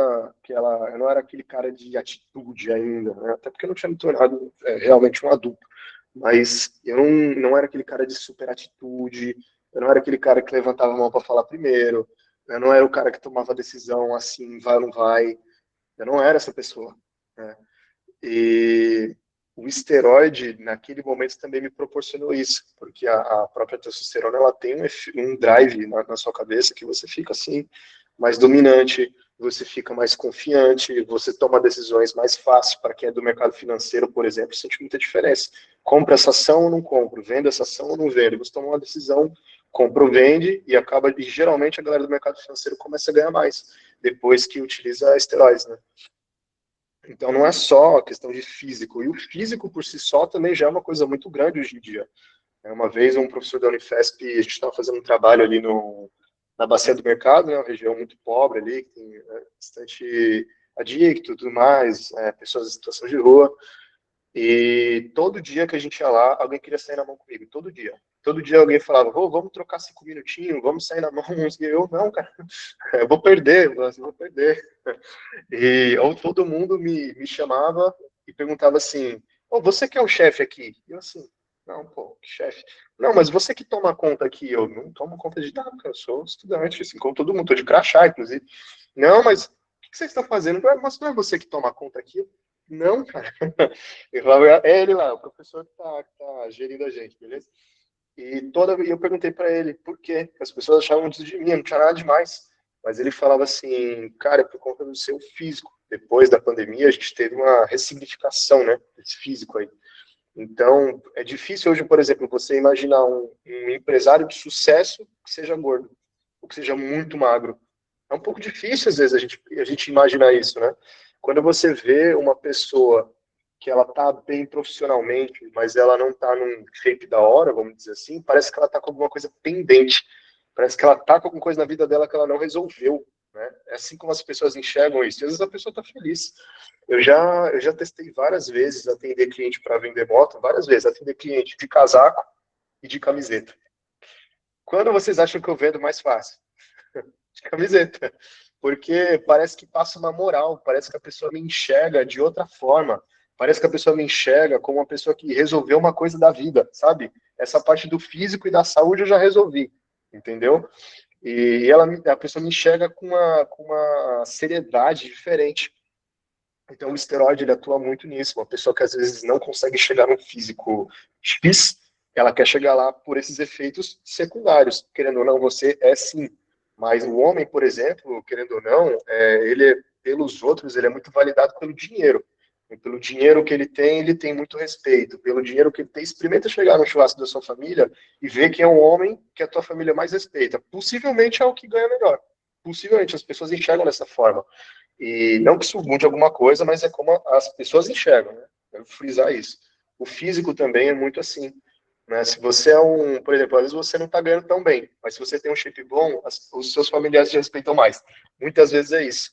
eu não era aquele cara de atitude ainda, né? Até porque eu não tinha me tornado realmente um adulto. Mas eu não era aquele cara de super atitude, eu não era aquele cara que levantava a mão para falar primeiro, eu não era o cara que tomava decisão assim, vai ou não vai, eu não era essa pessoa, né? E o esteroide, naquele momento, também me proporcionou isso, porque a própria testosterona, ela tem um drive na sua cabeça que você fica assim, mais dominante, você fica mais confiante, você toma decisões mais fáceis. Para quem é do mercado financeiro, por exemplo, sente muita diferença. Compra essa ação ou não compro? Vendo essa ação ou não vendo? Você toma uma decisão, compra ou vende, e geralmente a galera do mercado financeiro começa a ganhar mais, depois que utiliza esteroides, né? Então não é só questão de físico, e o físico por si só também já é uma coisa muito grande hoje em dia. Uma vez um professor da Unifesp, a gente estava fazendo um trabalho ali na Bacia do Mercado, né, uma região muito pobre ali, que tem bastante adicto e tudo mais, pessoas em situação de rua, e todo dia que a gente ia lá, alguém queria sair na mão comigo, todo dia. Todo dia alguém falava, oh, vamos trocar 5 minutinhos, vamos sair na mão. E eu, não, cara, eu vou perder, eu vou perder. E ou todo mundo me chamava e perguntava assim, oh, você que é o chefe aqui? E eu assim, não, pô, que chefe? Não, mas você que toma conta aqui? Eu não tomo conta de nada, cara, eu sou estudante, assim, como todo mundo, tô de crachá, inclusive. Não, mas o que vocês estão fazendo? Mas não é você que toma conta aqui? Não, cara. Eu falava, é ele lá, o professor que tá gerindo a gente, beleza? E eu perguntei para ele por quê. As pessoas achavam isso de mim, não tinha nada demais. Mas ele falava assim, cara, é por conta do seu físico. Depois da pandemia, a gente teve uma ressignificação, né, desse físico aí. Então, é difícil hoje, por exemplo, você imaginar um empresário de sucesso que seja gordo, ou que seja muito magro. É um pouco difícil, às vezes, a gente imaginar isso, né? Quando você vê uma pessoa que ela tá bem profissionalmente, mas ela não tá num shape da hora, vamos dizer assim, parece que ela tá com alguma coisa pendente. Parece que ela tá com alguma coisa na vida dela que ela não resolveu, né? É assim como as pessoas enxergam isso. E às vezes a pessoa tá feliz. Eu já testei várias vezes atender cliente para vender moto, várias vezes atender cliente de casaco e de camiseta. Quando vocês acham que eu vendo mais fácil? De camiseta. Porque parece que passa uma moral, parece que a pessoa me enxerga de outra forma. Parece que a pessoa me enxerga como uma pessoa que resolveu uma coisa da vida, sabe? Essa parte do físico e da saúde eu já resolvi, entendeu? E a pessoa me enxerga com uma seriedade diferente. Então, o esteroide ele atua muito nisso. Uma pessoa que às vezes não consegue chegar no físico X, ela quer chegar lá por esses efeitos secundários. Querendo ou não, você é sim. Mas o homem, por exemplo, querendo ou não, ele, pelos outros, ele é muito validado pelo dinheiro. E pelo dinheiro que ele tem muito respeito. Pelo dinheiro que ele tem, experimenta chegar no churrasco da sua família e ver que é um homem que a tua família mais respeita. Possivelmente é o que ganha melhor. Possivelmente, as pessoas enxergam dessa forma. E não que isso mude alguma coisa, mas é como as pessoas enxergam, né? Quero frisar isso. O físico também é muito assim, né? Se você é por exemplo, às vezes você não está ganhando tão bem, mas se você tem um shape bom, os seus familiares te respeitam mais. Muitas vezes é isso.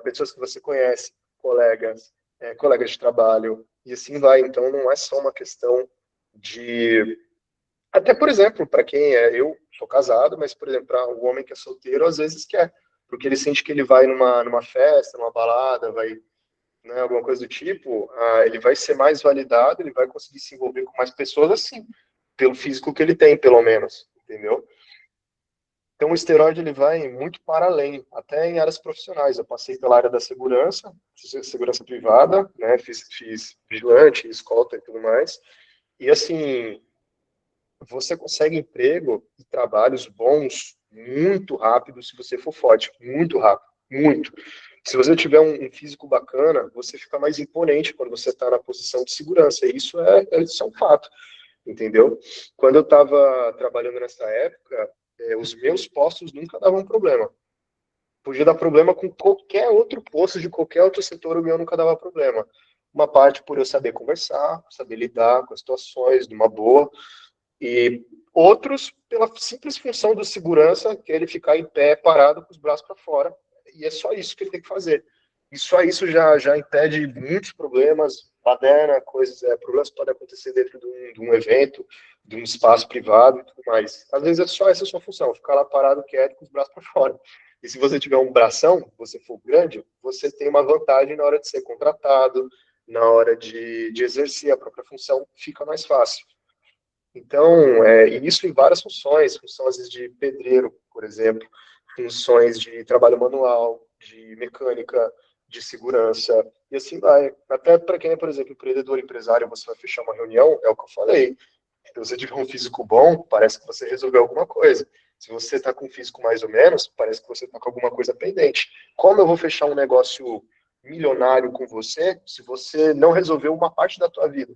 Pessoas que você conhece, colegas, colegas de trabalho, e assim vai. Então não é só uma questão de até, por exemplo, para quem eu sou casado, mas, por exemplo, para o homem que é solteiro, às vezes quer, porque ele sente que ele vai numa festa, numa balada, vai, né, alguma coisa do tipo, ele vai ser mais validado, ele vai conseguir se envolver com mais pessoas assim, pelo físico que ele tem, pelo menos, entendeu? Então, o esteroide ele vai muito para além, até em áreas profissionais. Eu passei pela área da segurança, segurança privada, né, fiz vigilante, escolta e tudo mais, e assim, você consegue emprego e trabalhos bons muito rápido se você for forte, muito rápido, muito. Se você tiver um físico bacana, você fica mais imponente quando você está na posição de segurança. E isso é um fato, entendeu? Quando eu estava trabalhando nessa época, os meus postos nunca davam problema. Podia dar problema com qualquer outro posto de qualquer outro setor, o meu nunca dava problema. Uma parte por eu saber conversar, saber lidar com as situações de uma boa, e outros pela simples função do segurança, que é ele ficar em pé, parado, com os braços para fora, e é só isso que ele tem que fazer. E só isso já impede muitos problemas, baderna, coisas, problemas que podem acontecer dentro de um evento, de um espaço privado e tudo mais. Às vezes é só essa a sua função, ficar lá parado, quieto, com os braços para fora. E se você tiver um bração, você for grande, você tem uma vantagem na hora de ser contratado, na hora de exercer a própria função, fica mais fácil. Então, isso em várias funções, função às vezes de pedreiro, por exemplo, funções de trabalho manual, de mecânica, de segurança, e assim vai. Até para quem é, por exemplo, empreendedor, empresário, você vai fechar uma reunião, é o que eu falei. Se você tiver um físico bom, parece que você resolveu alguma coisa. Se você está com um físico mais ou menos, parece que você está com alguma coisa pendente. Como eu vou fechar um negócio milionário com você, se você não resolveu uma parte da tua vida?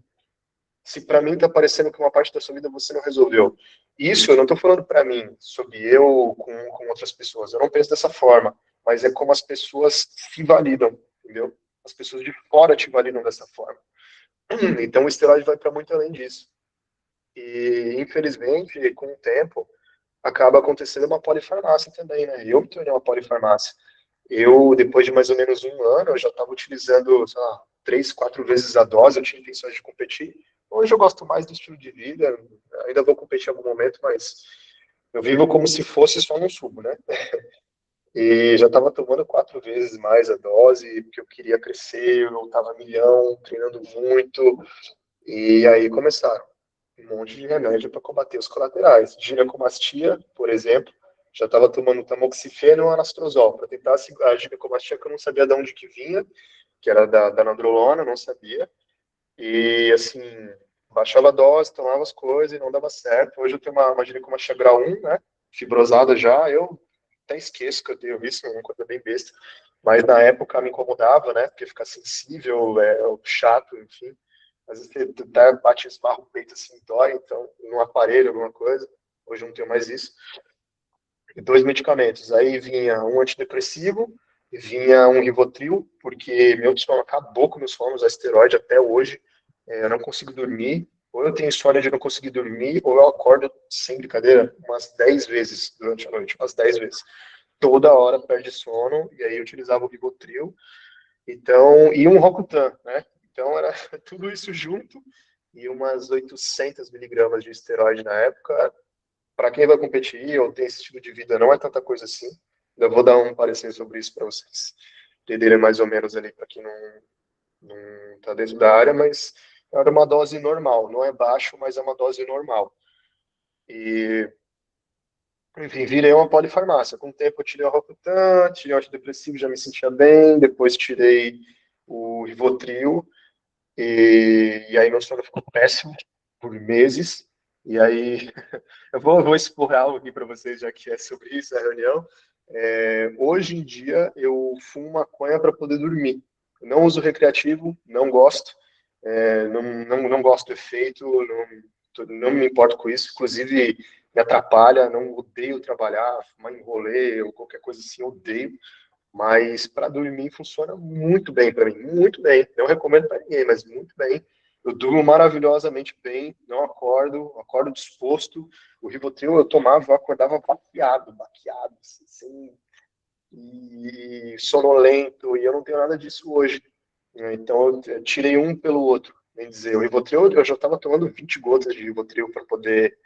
Se para mim está parecendo que uma parte da sua vida você não resolveu. Isso eu não estou falando para mim, sobre eu com outras pessoas. Eu não penso dessa forma, mas é como as pessoas se validam, entendeu? As pessoas de fora te validam dessa forma. Então o esteroide vai para muito além disso. E infelizmente, com o tempo, acaba acontecendo uma polifarmácia também, né? Eu me tornei uma polifarmácia. Eu, depois de mais ou menos um ano, eu já estava utilizando, sei lá, 3, 4 vezes a dose, eu tinha intenções de competir. Hoje eu gosto mais do estilo de vida, ainda vou competir em algum momento, mas eu vivo como se fosse só no subo, né? E já estava tomando 4 vezes mais a dose, porque eu queria crescer, eu estava milhão, treinando muito, e aí começaram um monte de remédio para combater os colaterais. Ginecomastia, por exemplo, já estava tomando tamoxifeno e anastrozol para tentar a ginecomastia, que eu não sabia de onde que vinha, que era da nandrolona, não sabia. E assim, baixava a dose, tomava as coisas e não dava certo. Hoje eu tenho uma ginecomastia grau 1, né? Fibrosada já, eu até esqueço que eu tenho isso, é uma coisa bem besta. Mas na época me incomodava, né? Porque fica sensível, chato, enfim. Às vezes você até bate, esbarra o peito assim, dói, então, num aparelho, alguma coisa. Hoje eu não tenho mais isso. E 2 medicamentos. Aí vinha um antidepressivo, vinha um Rivotril, porque meu sono acabou com meus sonos, a esteroide até hoje. Eu não consigo dormir. Ou eu tenho história de não conseguir dormir, ou eu acordo, sem brincadeira, umas 10 vezes durante a noite, umas 10 vezes. Toda hora perde sono, e aí eu utilizava o Rivotril. Então, e um Rocutan, né? Então era tudo isso junto e umas 800 miligramas de esteroide na época. Para quem vai competir ou tem esse estilo de vida, não é tanta coisa assim. Eu vou dar um parecer sobre isso para vocês entenderem mais ou menos ali, para quem não está dentro da área, mas era uma dose normal, não é baixo, mas é uma dose normal. E, enfim, virei uma polifarmácia. Com o tempo eu tirei o Rocutan, tirei o antidepressivo, já me sentia bem, depois tirei o Rivotril, e aí meu sono ficou péssimo por meses. E aí eu vou expor algo aqui para vocês, já que é sobre isso a reunião. Hoje em dia eu fumo maconha para poder dormir. Eu não uso recreativo, não gosto. Não gosto do efeito, não me importo com isso. Inclusive me atrapalha, não odeio trabalhar, fumar em rolê ou qualquer coisa assim, odeio. Mas para dormir funciona muito bem para mim, muito bem. Não recomendo para ninguém, mas muito bem. Eu durmo maravilhosamente bem, não acordo disposto. O Rivotril eu tomava, eu acordava baqueado, assim, sem, e sonolento, e eu não tenho nada disso hoje. Então eu tirei um pelo outro. bem dizer. O Rivotril, eu já estava tomando 20 gotas de Rivotril para poder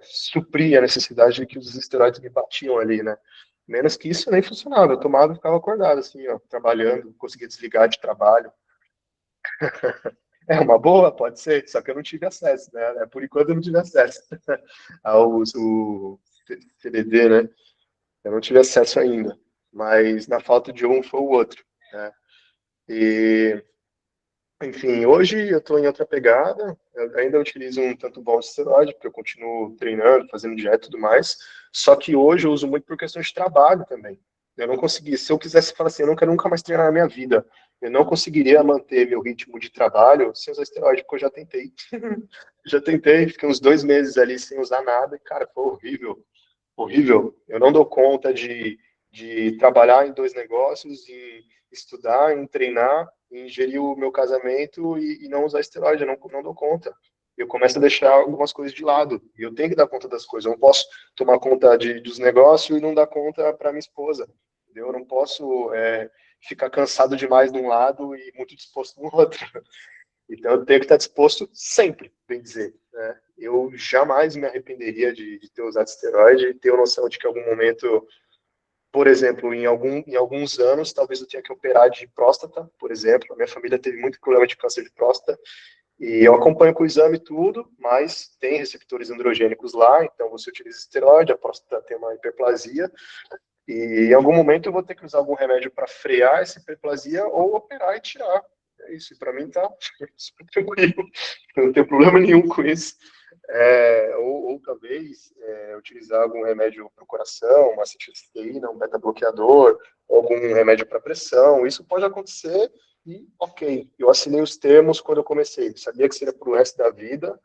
suprir a necessidade que os esteroides me batiam ali, né? Menos que isso nem funcionava. Eu tomava e ficava acordado, assim, ó, trabalhando, conseguia desligar de trabalho. É uma boa, pode ser, só que eu não tive acesso, né? Por enquanto eu não tive acesso ao CBD, né? Eu não tive acesso ainda, mas na falta de um foi o outro, né? E, enfim, hoje eu estou em outra pegada, eu ainda utilizo um tanto bom de esteroide, porque eu continuo treinando, fazendo dieta e tudo mais, só que hoje eu uso muito por questões de trabalho também. Eu não consegui, se eu quisesse falar assim, eu não quero nunca mais treinar na minha vida, eu não conseguiria manter meu ritmo de trabalho sem usar esteroide, porque eu já tentei. Já tentei, fiquei uns 2 meses ali sem usar nada, e cara, foi horrível, horrível. Eu não dou conta de trabalhar em dois negócios, em estudar, em treinar, em gerir o meu casamento e não usar esteroide. Eu não dou conta. Eu começo a deixar algumas coisas de lado. E eu tenho que dar conta das coisas. Eu não posso tomar conta dos negócios e não dar conta para minha esposa. Entendeu? Eu não posso ficar cansado demais de um lado e muito disposto no outro. Então, eu tenho que estar disposto sempre, bem dizer, né? Eu jamais me arrependeria de ter usado esteroide e ter a noção de que em algum momento, por exemplo, em alguns anos, talvez eu tenha que operar de próstata, por exemplo. A minha família teve muito problema de câncer de próstata e eu acompanho com o exame e tudo, mas tem receptores androgênicos lá, então você utiliza esteroide, a próstata tem uma hiperplasia e em algum momento eu vou ter que usar algum remédio para frear essa hiperplasia ou operar e tirar. É isso, e para mim tá super tranquilo, eu não tenho problema nenhum com isso. Ou talvez utilizar algum remédio para o coração, uma acetilcisteína, um beta-bloqueador, algum remédio para pressão, isso pode acontecer e ok, eu assinei os termos quando eu comecei, sabia que seria para o resto da vida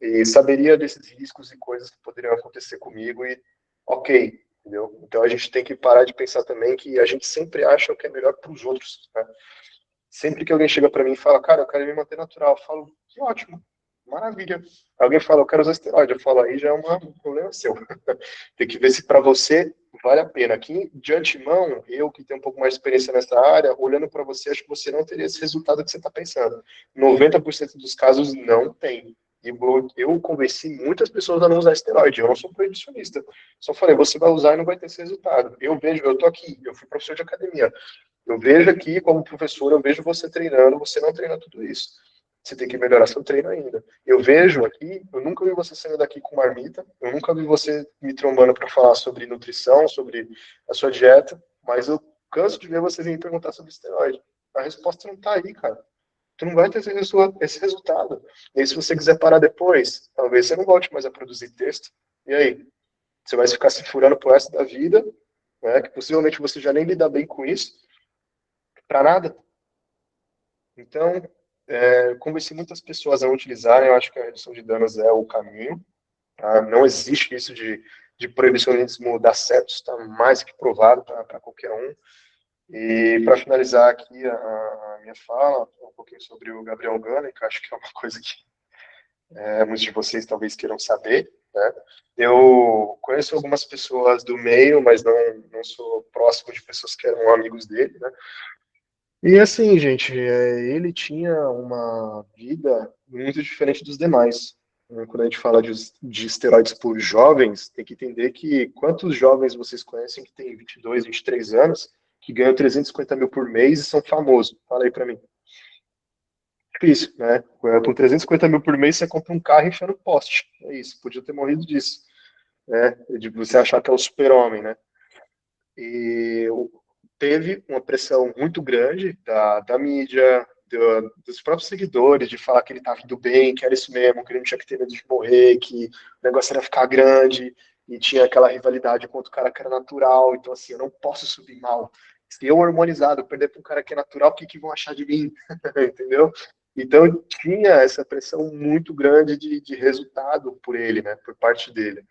e saberia desses riscos e coisas que poderiam acontecer comigo e ok, entendeu? Então a gente tem que parar de pensar também que a gente sempre acha o que é melhor para os outros, né? Sempre que alguém chega para mim e fala, cara, eu quero me manter natural, eu falo, que ótimo, maravilha. Alguém fala, eu quero usar esteroide, eu falo, aí já é um problema seu. Tem que ver se para você vale a pena. Aqui, de antemão, eu que tenho um pouco mais de experiência nessa área, olhando para você, acho que você não teria esse resultado que você está pensando. 90% dos casos não tem. E eu convenci muitas pessoas a não usar esteroide. Eu não sou proibicionista. Só falei, você vai usar e não vai ter esse resultado. Eu vejo, eu tô aqui, eu fui professor de academia. Eu vejo aqui, como professor, eu vejo você treinando, você não treina tudo isso. Você tem que melhorar seu treino ainda. Eu vejo aqui, eu nunca vi você saindo daqui com marmita, eu nunca vi você me trombando para falar sobre nutrição, sobre a sua dieta, mas eu canso de ver você vir perguntar sobre esteroide. A resposta não tá aí, cara. Tu não vai ter esse resultado. E aí, se você quiser parar depois, talvez você não volte mais a produzir texto. E aí? Você vai ficar se furando pro resto da vida, né? Que possivelmente você já nem lida bem com isso, para nada. Então, convenci muitas pessoas a não utilizarem, eu acho que a redução de danos é o caminho. Tá? Não existe isso de proibicionismo dar certo, está mais que provado para qualquer um. E para finalizar aqui a minha fala, um pouquinho sobre o Gabriel Gana, que eu acho que é uma coisa que muitos de vocês talvez queiram saber, né? Eu conheço algumas pessoas do meio, mas não sou próximo de pessoas que eram amigos dele, né? E assim, gente, ele tinha uma vida muito diferente dos demais. Quando a gente fala de esteroides por jovens, tem que entender que quantos jovens vocês conhecem que têm 22, 23 anos, que ganham 350 mil por mês e são famosos? Fala aí pra mim. Difícil, né? Com 350 mil por mês, você compra um carro enchendo poste. É isso, podia ter morrido disso, né? De você achar que é o super-homem, né? E teve uma pressão muito grande da mídia, dos próprios seguidores, de falar que ele estava indo bem, que era isso mesmo, que ele não tinha que ter medo de morrer, que o negócio era ficar grande, e tinha aquela rivalidade contra o cara que era natural, então assim, eu não posso subir mal. Se eu hormonizado perder para um cara que é natural, o que vão achar de mim? Entendeu? Então tinha essa pressão muito grande de resultado por ele, né, por parte dele.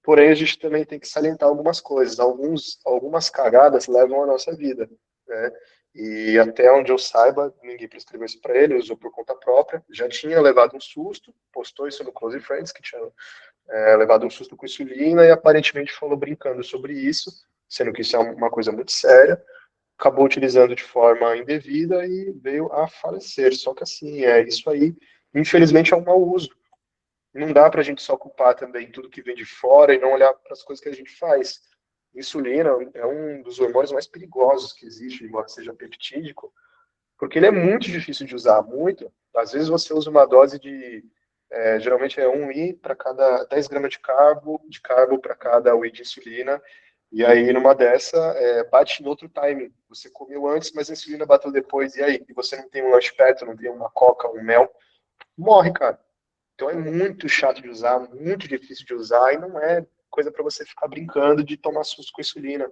Porém, a gente também tem que salientar algumas coisas. Algumas cagadas levam a nossa vida, né? E até onde eu saiba, ninguém prescreveu isso para ele, usou por conta própria. Já tinha levado um susto, postou isso no Close Friends, que tinha levado um susto com insulina e aparentemente falou brincando sobre isso, sendo que isso é uma coisa muito séria. acabou utilizando de forma indevida e veio a falecer. Só que assim, isso aí, infelizmente, é um mau uso. Não dá para a gente só culpar também tudo que vem de fora e não olhar para as coisas que a gente faz. Insulina é um dos hormônios mais perigosos que existe, embora seja peptídico, porque ele é muito difícil de usar, muito. Às vezes você usa uma dose de, geralmente é 1 I para cada 10 gramas de carbo para cada UI de insulina, e aí numa dessa, bate em outro timing. Você comeu antes, mas a insulina bateu depois, e aí? E você não tem um lanche perto, não tem uma coca, um mel, morre, cara. Então é muito chato de usar, muito difícil de usar, e não é coisa para você ficar brincando de tomar susto com insulina,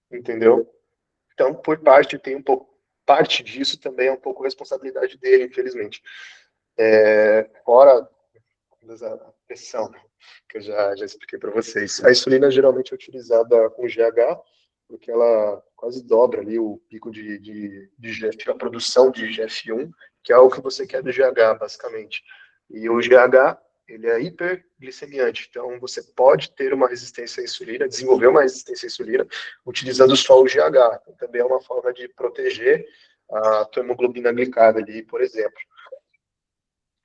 entendeu? Então, por parte, tem um pouco, parte disso também é um pouco responsabilidade dele, infelizmente. Fora da pressão, que eu já expliquei para vocês. A insulina geralmente é utilizada com GH, porque ela quase dobra ali o pico de GF, a produção de GF1, que é o que você quer do GH, basicamente. E o GH, ele é hiperglicemiante, então você pode ter uma resistência à insulina, desenvolver uma resistência à insulina, utilizando só o GH. Então, também é uma forma de proteger a tua hemoglobina glicada ali, por exemplo.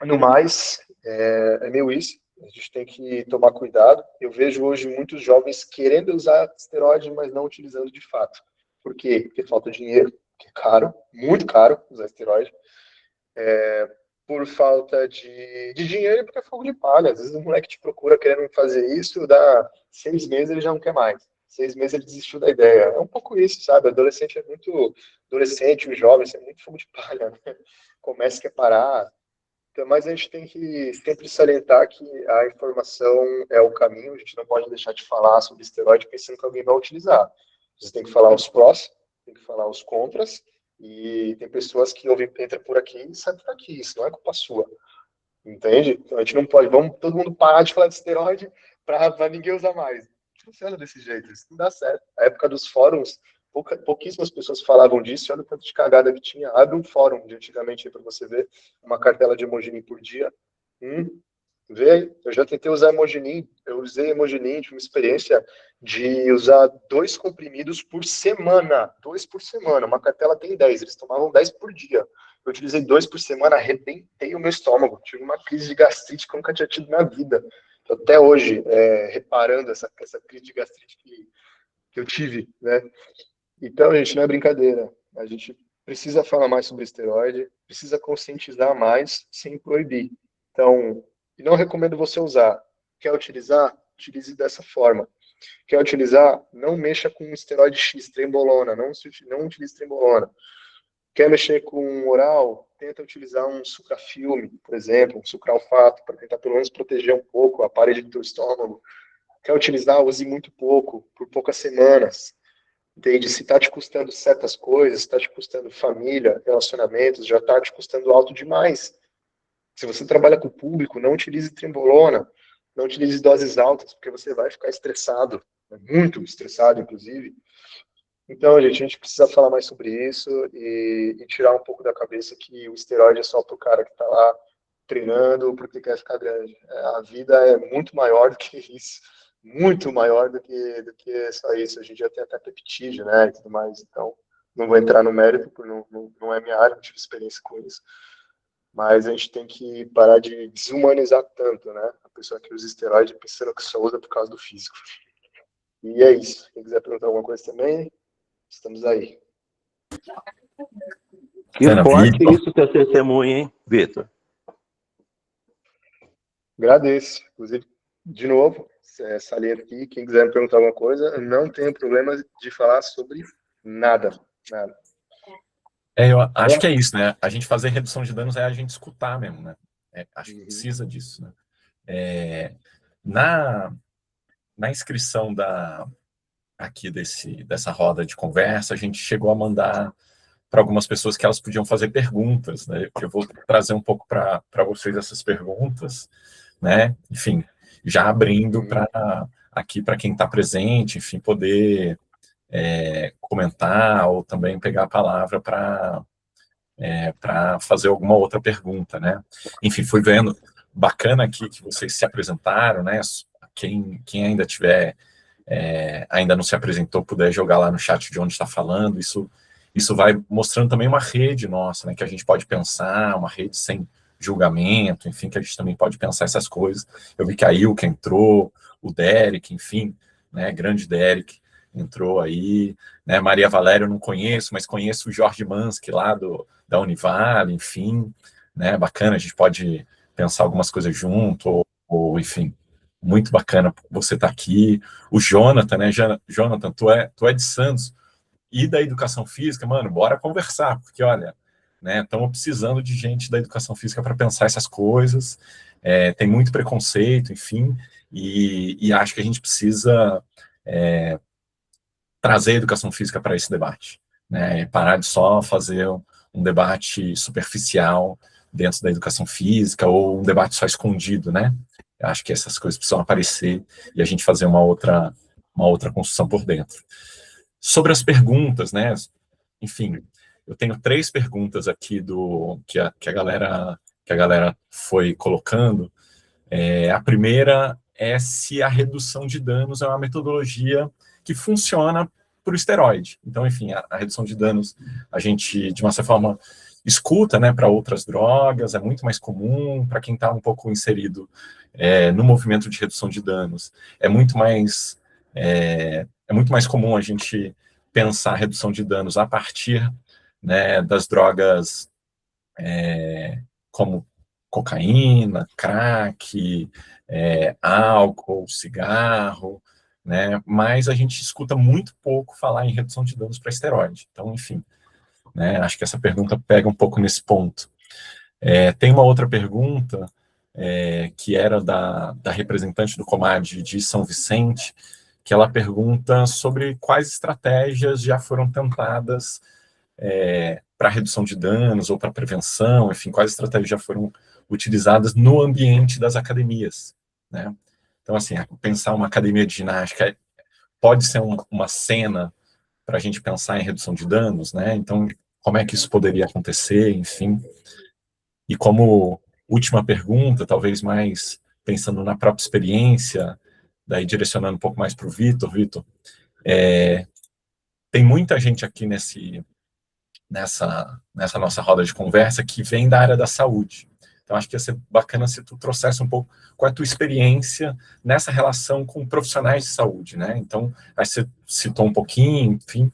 No mais, é meio isso. A gente tem que tomar cuidado. Eu vejo hoje muitos jovens querendo usar esteroide, mas não utilizando de fato. Por quê? Porque falta dinheiro, que é caro, muito caro usar esteroide. Por falta de dinheiro e porque é fogo de palha. Às vezes o moleque te procura querendo fazer isso, dá 6 meses ele já não quer mais. 6 meses ele desistiu da ideia. É um pouco isso, sabe? Adolescente é muito... Adolescente, os jovens, é muito fogo de palha, né? Começa a quer parar. Então, mas a gente tem que sempre salientar que a informação é o caminho, a gente não pode deixar de falar sobre esteroide pensando que alguém vai utilizar. Você tem que falar os prós, tem que falar os contras, e tem pessoas que ouvem, entra por aqui e sai por aqui, isso não é culpa sua, entende? Então a gente não pode, vamos todo mundo parar de falar de esteroide para ninguém usar mais. Não funciona desse jeito, isso não dá certo. A época dos fóruns, pouquíssimas pessoas falavam disso, olha o tanto de cagada que tinha. Abre um fórum de antigamente para você ver uma cartela de Hemogenin por dia. Vê, eu já tentei usar Hemogenin, eu usei Hemogenin, tive uma experiência de usar 2 comprimidos por semana, 2 por semana, uma cartela tem 10, eles tomavam 10 por dia. Eu utilizei 2 por semana, arrebentei o meu estômago, tive uma crise de gastrite que eu nunca tinha tido na vida. Tô até hoje, reparando essa crise de gastrite que eu tive, né? Então, gente, não é brincadeira. A gente precisa falar mais sobre esteroide, precisa conscientizar mais sem proibir. Então, e não recomendo você usar. Quer utilizar? Utilize dessa forma. Quer utilizar? Não mexa com esteroide X, trembolona. Não utilize trembolona. Quer mexer com oral? Tenta utilizar um sucrafilme, por exemplo, um sucralfato, para tentar pelo menos proteger um pouco a parede do teu estômago. Quer utilizar? Use muito pouco, por poucas semanas. Entende? Se está te custando certas coisas, está te custando família, relacionamentos, já está te custando alto demais. Se você trabalha com o público, não utilize trembolona, não utilize doses altas, porque você vai ficar estressado, muito estressado, inclusive. Então, gente, a gente precisa falar mais sobre isso e tirar um pouco da cabeça que o esteroide é só para o cara que está lá treinando porque quer ficar grande. A vida é muito maior do que isso, muito maior do que só isso. A gente já tem até peptídeo, né, e tudo mais. Então, não vou entrar no mérito, porque não é minha área, não tive experiência com isso. Mas a gente tem que parar de desumanizar tanto, né? A pessoa que usa esteroide pensando que só usa por causa do físico. E é isso. Quem quiser perguntar alguma coisa também, estamos aí. Que forte isso teu testemunho, hein, Vitor? Agradeço. Inclusive, de novo, saliento aqui, quem quiser me perguntar alguma coisa, não tenho problema de falar sobre nada. Nada. Eu acho que é isso, né? A gente fazer redução de danos é a gente escutar mesmo, né? Acho que precisa disso, né? Na inscrição aqui dessa roda de conversa, a gente chegou a mandar para algumas pessoas que elas podiam fazer perguntas, né? Eu vou trazer um pouco para vocês essas perguntas, né? Enfim, já abrindo aqui para quem está presente, enfim, poder comentar ou também pegar a palavra para fazer alguma outra pergunta, né? Enfim, fui vendo, bacana aqui que vocês se apresentaram, né? Quem ainda tiver ainda não se apresentou, puder jogar lá no chat de onde está falando, isso vai mostrando também uma rede nossa, né, que a gente pode pensar, uma rede sem julgamento, enfim, que a gente também pode pensar essas coisas. Eu vi que a Ilka entrou, o Derek, enfim, né, grande Derek, entrou aí, né, Maria Valéria eu não conheço, mas conheço o Jorge Mansky lá da Univale, enfim, né, bacana, a gente pode pensar algumas coisas junto, ou enfim, muito bacana você estar aqui. O Jonathan, né, Jonathan, tu é de Santos, e da educação física, mano, bora conversar, porque olha, né, estamos precisando de gente da educação física para pensar essas coisas, tem muito preconceito, enfim, e acho que a gente precisa trazer a educação física para esse debate, né, e parar de só fazer um debate superficial dentro da educação física, ou um debate só escondido, né, acho que essas coisas precisam aparecer e a gente fazer uma outra construção por dentro. Sobre as perguntas, né? Enfim, eu tenho 3 perguntas aqui que a galera foi colocando. A primeira é se a redução de danos é uma metodologia que funciona para o esteroide. Então, enfim, a redução de danos a gente, de uma certa forma, escuta, né, para outras drogas, é muito mais comum para quem está um pouco inserido no movimento de redução de danos. É muito mais comum a gente pensar a redução de danos a partir, né, das drogas como cocaína, crack, álcool, cigarro, né, mas a gente escuta muito pouco falar em redução de danos para esteroide. Então, enfim, né, acho que essa pergunta pega um pouco nesse ponto. Tem uma outra pergunta que era da representante do Comad de São Vicente, que ela pergunta sobre quais estratégias já foram tentadas para redução de danos ou para prevenção, enfim, quais estratégias já foram utilizadas no ambiente das academias, né? Então, assim, pensar uma academia de ginástica pode ser uma cena para a gente pensar em redução de danos, né? Então, como é que isso poderia acontecer, enfim. E como última pergunta, talvez mais pensando na própria experiência, daí direcionando um pouco mais para o Vitor, tem muita gente aqui nessa nossa roda de conversa que vem da área da saúde. Então, acho que ia ser bacana se tu trouxesse um pouco qual é a tua experiência nessa relação com profissionais de saúde, né? Então, aí você citou um pouquinho, enfim,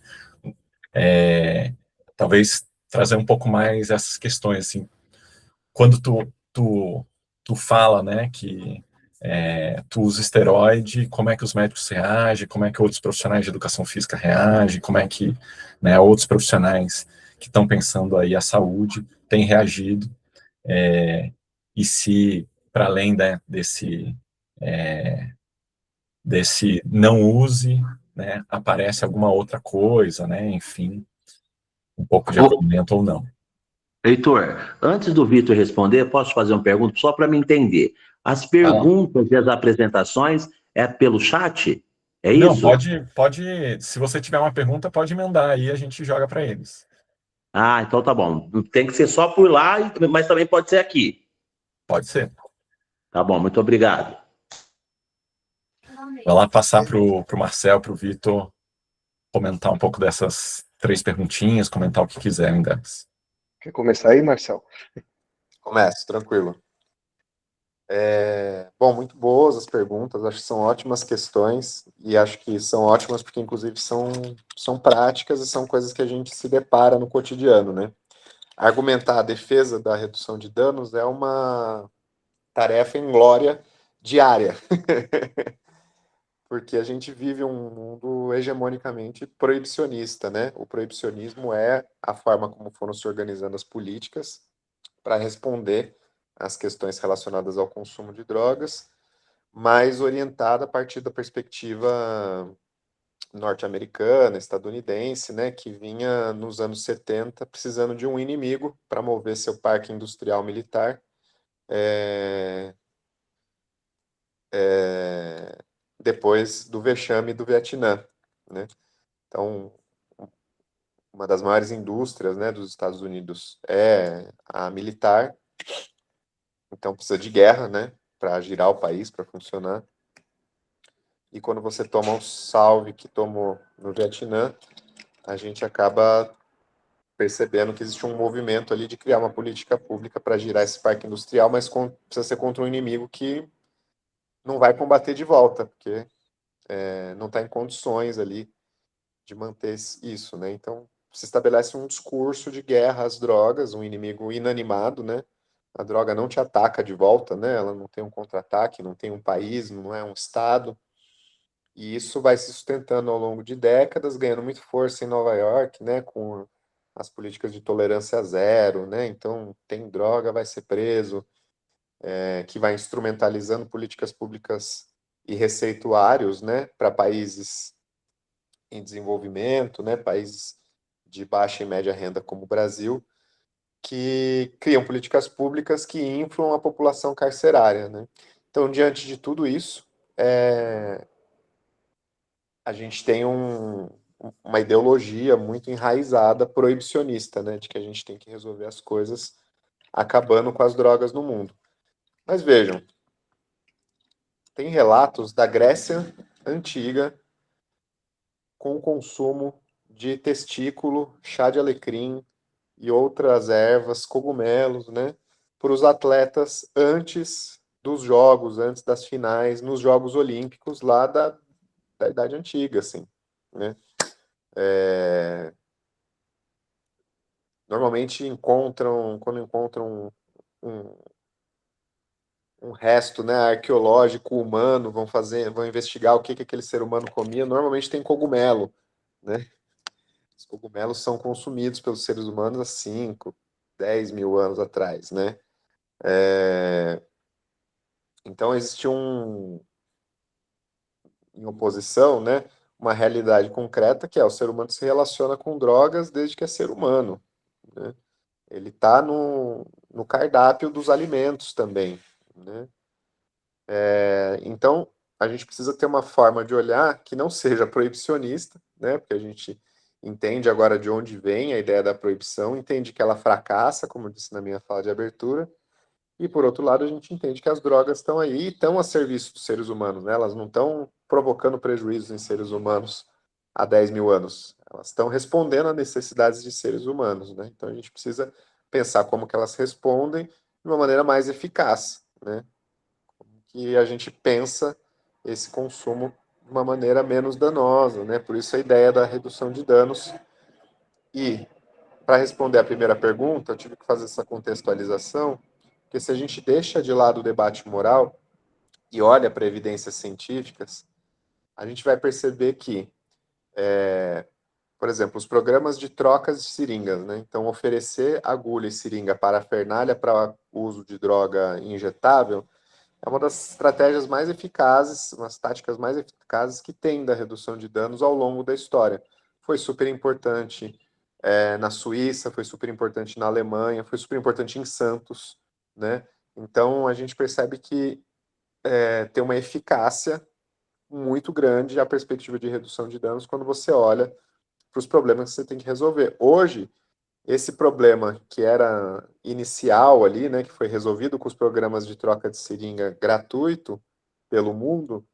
talvez trazer um pouco mais essas questões, assim, quando tu fala, né, que tu usa esteroide, como é que os médicos reagem, como é que outros profissionais de educação física reagem, como é que, né, outros profissionais que estão pensando aí a saúde têm reagido, e se, para além, né, desse não use, né, aparece alguma outra coisa, né, enfim, um pouco de acolhimento ou não. Heitor, antes do Vitor responder, posso fazer uma pergunta só para me entender? As perguntas e as apresentações é pelo chat? É Não, isso? pode, se você tiver uma pergunta, pode emendar aí, a gente joga para eles. Ah, então tá bom. Tem que ser só por lá, mas também pode ser aqui. Pode ser. Tá bom, muito obrigado. Vai lá passar para o Marcel, para o Vitor, comentar um pouco dessas 3 perguntinhas, comentar o que quiserem delas. Quer começar aí, Marcel? Começo, tranquilo. Bom, muito boas as perguntas, acho que são ótimas questões, e acho que são ótimas porque, inclusive, são práticas e são coisas que a gente se depara no cotidiano, né? Argumentar a defesa da redução de danos é uma tarefa inglória diária, porque a gente vive um mundo hegemonicamente proibicionista, né? O proibicionismo é a forma como foram se organizando as políticas para responder às questões relacionadas ao consumo de drogas, mais orientada a partir da perspectiva norte-americana, estadunidense, né, que vinha nos anos 70 precisando de um inimigo para mover seu parque industrial militar depois do vexame do Vietnã, né? Então, uma das maiores indústrias, né, dos Estados Unidos é a militar, então precisa de guerra, né, para girar o país, para funcionar. e quando você toma um salve que tomou no Vietnã, a gente acaba percebendo que existe um movimento ali de criar uma política pública para girar esse parque industrial, mas precisa ser contra um inimigo que não vai combater de volta, porque não está em condições ali de manter isso, né? Então, se estabelece um discurso de guerra às drogas, um inimigo inanimado, né? A droga não te ataca de volta, né? Ela não tem um contra-ataque, não tem um país, não é um estado. E isso vai se sustentando ao longo de décadas, ganhando muito força em Nova York, né? Com as políticas de tolerância zero, né? Então, tem droga, vai ser preso, que vai instrumentalizando políticas públicas e receituários, né? Para países em desenvolvimento, né? Países de baixa e média renda como o Brasil, que criam políticas públicas que inflam a população carcerária, né? Então, diante de tudo isso, a gente tem uma ideologia muito enraizada proibicionista, né? De que a gente tem que resolver as coisas acabando com as drogas no mundo. Mas vejam, tem relatos da Grécia antiga com o consumo de testículo, chá de alecrim e outras ervas, cogumelos, né? Para os atletas antes dos jogos, antes das finais, nos Jogos Olímpicos lá da Idade Antiga, assim, né? Normalmente quando encontram um resto, né, arqueológico humano, vão investigar o que aquele ser humano comia, normalmente tem cogumelo, né? Os cogumelos são consumidos pelos seres humanos há 5, 10 mil anos atrás, né? Então existe em oposição, né, uma realidade concreta que é o ser humano se relaciona com drogas desde que é ser humano, né? Ele está no cardápio dos alimentos também, né? Então, a gente precisa ter uma forma de olhar que não seja proibicionista, né? Porque a gente entende agora de onde vem a ideia da proibição, entende que ela fracassa, como eu disse na minha fala de abertura, e por outro lado a gente entende que as drogas estão aí e estão a serviço dos seres humanos, né? Elas não estão provocando prejuízos em seres humanos há 10 mil anos, elas estão respondendo a necessidades de seres humanos, né? Então a gente precisa pensar como que elas respondem de uma maneira mais eficaz, né? Que a gente pensa esse consumo de uma maneira menos danosa, né? Por isso a ideia da redução de danos. E, para responder a primeira pergunta, eu tive que fazer essa contextualização, porque se a gente deixa de lado o debate moral e olha para evidências científicas, a gente vai perceber que, por exemplo, os programas de trocas de seringas, né? Então, oferecer agulha e seringa parafernália para uso de droga injetável é uma das estratégias mais eficazes, umas táticas mais eficazes que tem da redução de danos ao longo da história. Foi super importante na Suíça, foi super importante na Alemanha, foi super importante em Santos, né? Então a gente percebe que tem uma eficácia muito grande a perspectiva de redução de danos quando você olha para os problemas que você tem que resolver. Hoje, esse problema que era inicial ali, né, que foi resolvido com os programas de troca de seringa gratuito pelo mundo,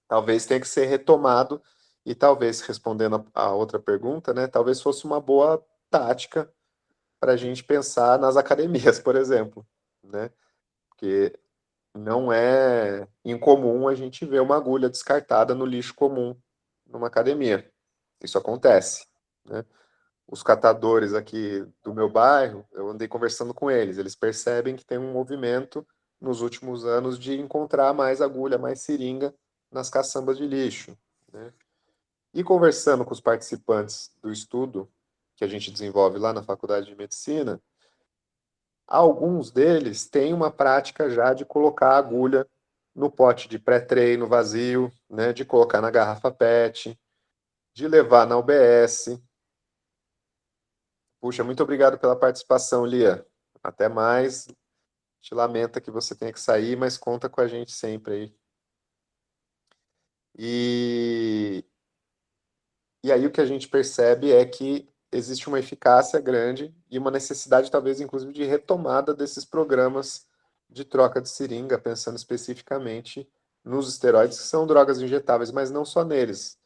talvez tenha que ser retomado e talvez, respondendo a outra pergunta, né, talvez fosse uma boa tática para a gente pensar nas academias, por exemplo, né, porque não é incomum a gente ver uma agulha descartada no lixo comum numa academia. Isso acontece, né? Os catadores aqui do meu bairro, eu andei conversando com eles, eles percebem que tem um movimento nos últimos anos de encontrar mais agulha, mais seringa nas caçambas de lixo, né? E conversando com os participantes do estudo que a gente desenvolve lá na Faculdade de Medicina, alguns deles têm uma prática já de colocar a agulha no pote de pré-treino vazio, né, de colocar na garrafa PET, de levar na UBS. Puxa, muito obrigado pela participação, Lia. Até mais. Te lamenta que você tenha que sair, mas conta com a gente sempre aí. E aí o que a gente percebe é que existe uma eficácia grande e uma necessidade, talvez, inclusive, de retomada desses programas de troca de seringa, pensando especificamente nos esteroides, que são drogas injetáveis, mas não só neles.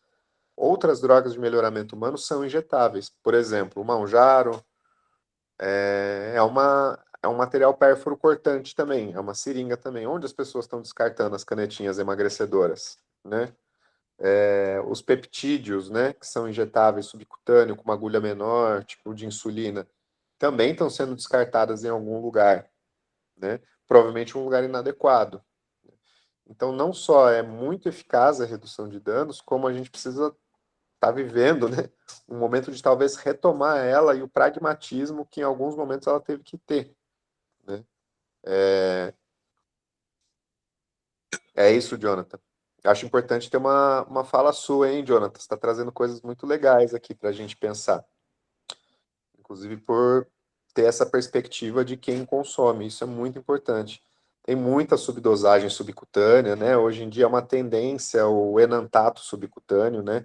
Outras drogas de melhoramento humano são injetáveis. Por exemplo, o Mounjaro é um material pérfuro cortante também, é uma seringa também, onde as pessoas estão descartando as canetinhas emagrecedoras, né? Os peptídeos, né, que são injetáveis subcutâneo com uma agulha menor, tipo de insulina, também estão sendo descartadas em algum lugar, né? Provavelmente um lugar inadequado. Então, não só é muito eficaz a redução de danos, como a gente precisa estar vivendo, né, um momento de talvez retomar ela e o pragmatismo que em alguns momentos ela teve que ter, né? É isso, Jonathan. Acho importante ter uma fala sua, hein, Jonathan? Você está trazendo coisas muito legais aqui para a gente pensar. Inclusive por ter essa perspectiva de quem consome. Isso é muito importante. Tem muita subdosagem subcutânea, né? Hoje em dia é uma tendência o enantato subcutâneo, né?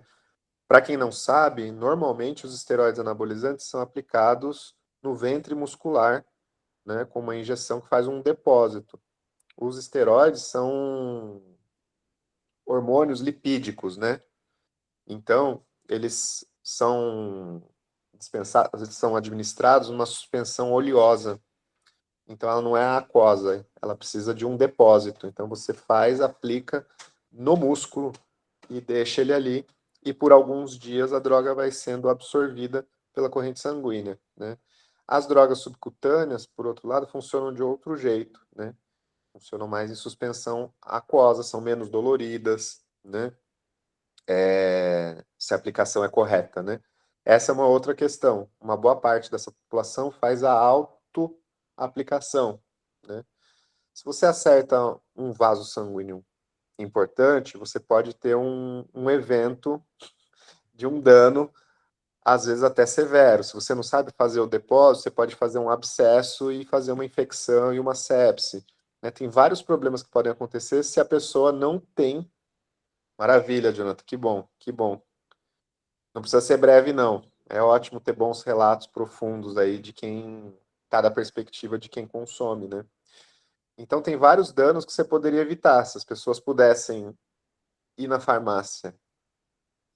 Para quem não sabe, normalmente os esteroides anabolizantes são aplicados no ventre muscular, né? Com uma injeção que faz um depósito. Os esteroides são hormônios lipídicos, né? Então, eles são dispensados, eles são administrados numa suspensão oleosa. Então, ela não é aquosa, ela precisa de um depósito. Então, você faz, aplica no músculo e deixa ele ali. E por alguns dias a droga vai sendo absorvida pela corrente sanguínea, né? As drogas subcutâneas, por outro lado, funcionam de outro jeito, né? Funcionam mais em suspensão aquosa, são menos doloridas, né? Se a aplicação é correta, né? Essa é uma outra questão. Uma boa parte dessa população faz a auto-aplicação, né? Se você acerta um vaso sanguíneo importante, você pode ter um evento de um dano, às vezes até severo. Se você não sabe fazer o depósito, você pode fazer um abscesso e fazer uma infecção e uma sepse, né? Tem vários problemas que podem acontecer se a pessoa não tem. Maravilha, Jonathan, que bom, que bom. Não precisa ser breve, não. É ótimo ter bons relatos profundos aí de quem está da perspectiva de quem consome, né? Então tem vários danos que você poderia evitar. Se as pessoas pudessem ir na farmácia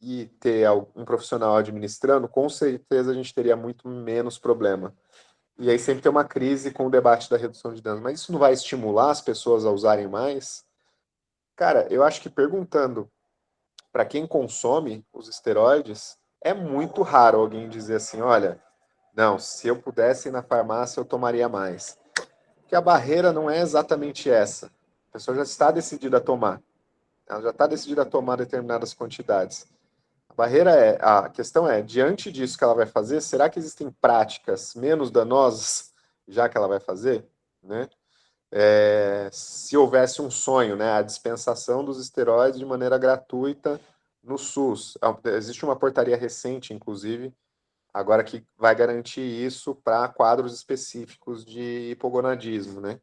e ter um profissional administrando, com certeza a gente teria muito menos problema. E aí sempre tem uma crise com o debate da redução de danos. Mas isso não vai estimular as pessoas a usarem mais? Cara, eu acho que perguntando para quem consome os esteroides, é muito raro alguém dizer assim, olha, não, se eu pudesse ir na farmácia, eu tomaria mais. Porque a barreira não é exatamente essa. A pessoa já está decidida a tomar. Ela já está decidida a tomar determinadas quantidades. A questão é, diante disso que ela vai fazer, será que existem práticas menos danosas, já que ela vai fazer, né? Se houvesse um sonho, né, a dispensação dos esteroides de maneira gratuita no SUS. Existe uma portaria recente, inclusive, agora que vai garantir isso para quadros específicos de hipogonadismo, né?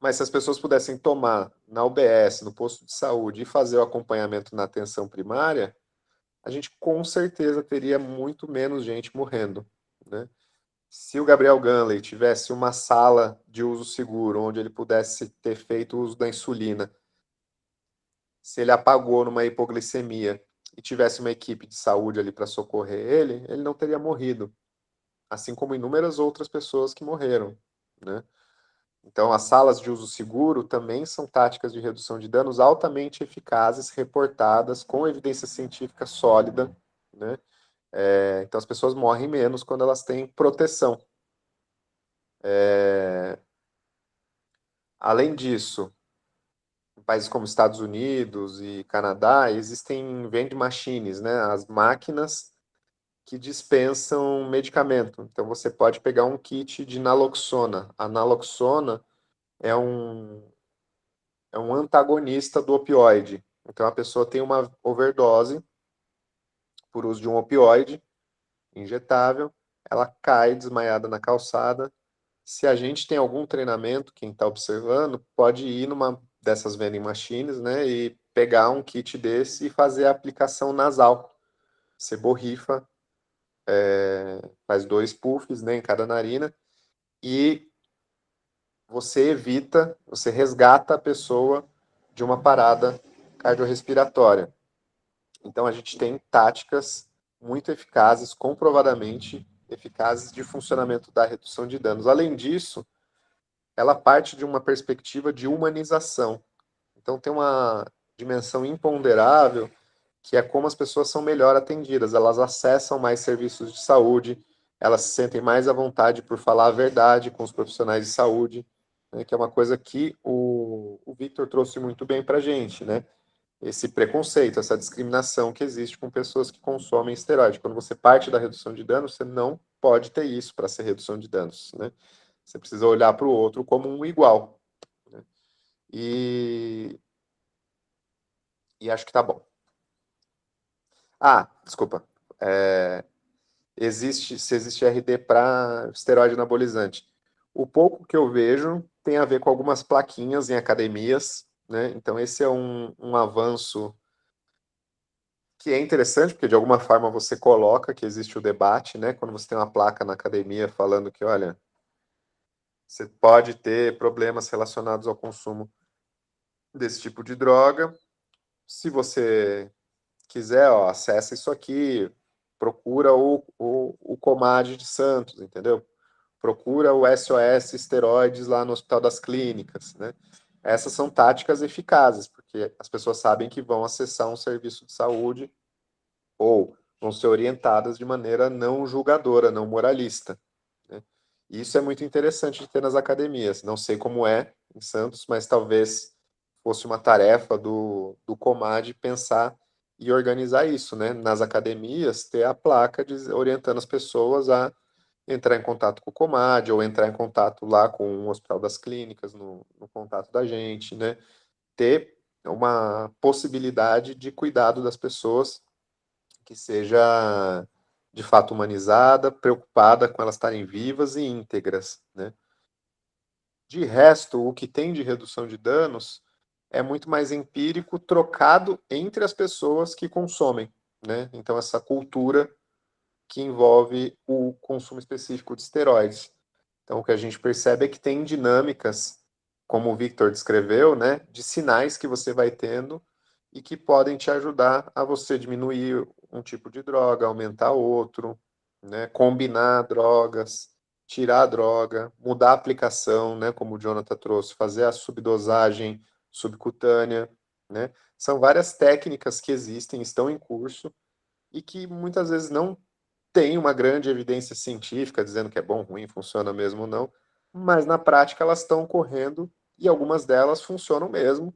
Mas se as pessoas pudessem tomar na UBS, no posto de saúde, e fazer o acompanhamento na atenção primária, a gente com certeza teria muito menos gente morrendo, né? Se o Gabriel Ganley tivesse uma sala de uso seguro, onde ele pudesse ter feito o uso da insulina, se ele apagou numa hipoglicemia e tivesse uma equipe de saúde ali para socorrer ele, ele não teria morrido, assim como inúmeras outras pessoas que morreram, né? Então, as salas de uso seguro também são táticas de redução de danos altamente eficazes, reportadas com evidência científica sólida, né? Então, as pessoas morrem menos quando elas têm proteção. Além disso, em países como Estados Unidos e Canadá, existem vending machines, né? As máquinas que dispensam medicamento. Então, você pode pegar um kit de naloxona. A naloxona é um antagonista do opioide. Então, a pessoa tem uma overdose por uso de um opioide injetável, ela cai desmaiada na calçada. Se a gente tem algum treinamento, quem está observando, pode ir numa dessas vending machines, né, e pegar um kit desse e fazer a aplicação nasal. Você borrifa, faz 2 puffs, né, em cada narina, e você resgata a pessoa de uma parada cardiorrespiratória. Então, a gente tem táticas muito eficazes, comprovadamente eficazes, de funcionamento da redução de danos. Além disso, ela parte de uma perspectiva de humanização. Então, tem uma dimensão imponderável, que é como as pessoas são melhor atendidas. Elas acessam mais serviços de saúde, elas se sentem mais à vontade por falar a verdade com os profissionais de saúde, né, que é uma coisa que o Victor trouxe muito bem para a gente, né? Esse preconceito, essa discriminação que existe com pessoas que consomem esteroide. Quando você parte da redução de danos, você não pode ter isso para ser redução de danos, né? Você precisa olhar para o outro como um igual, né? E acho que tá bom. Desculpa. Se existe RD para esteroide anabolizante. O pouco que eu vejo tem a ver com algumas plaquinhas em academias, né? Então, esse é um avanço que é interessante, porque de alguma forma você coloca que existe o debate, né? Quando você tem uma placa na academia falando que, olha, você pode ter problemas relacionados ao consumo desse tipo de droga. Se você quiser, acessa isso aqui, procura o Comad de Santos, entendeu? Procura o SOS Esteroides lá no Hospital das Clínicas, né? Essas são táticas eficazes, porque as pessoas sabem que vão acessar um serviço de saúde ou vão ser orientadas de maneira não julgadora, não moralista, né? E isso é muito interessante de ter nas academias. Não sei como é em Santos, mas talvez fosse uma tarefa do Comad pensar e organizar isso, né? Nas academias, ter a placa orientando as pessoas a entrar em contato com o Comad, ou entrar em contato lá com o Hospital das Clínicas, no contato da gente, né? Ter uma possibilidade de cuidado das pessoas que seja, de fato, humanizada, preocupada com elas estarem vivas e íntegras, né? De resto, o que tem de redução de danos é muito mais empírico, trocado entre as pessoas que consomem, né? Então, essa cultura que envolve o consumo específico de esteroides. Então, o que a gente percebe é que tem dinâmicas, como o Victor descreveu, né, de sinais que você vai tendo e que podem te ajudar a você diminuir um tipo de droga, aumentar outro, né, combinar drogas, tirar a droga, mudar a aplicação, né, como o Jonathan trouxe, fazer a subdosagem subcutânea, né? São várias técnicas que existem, estão em curso e que muitas vezes não tem uma grande evidência científica dizendo que é bom, ruim, funciona mesmo ou não, mas na prática elas estão ocorrendo e algumas delas funcionam mesmo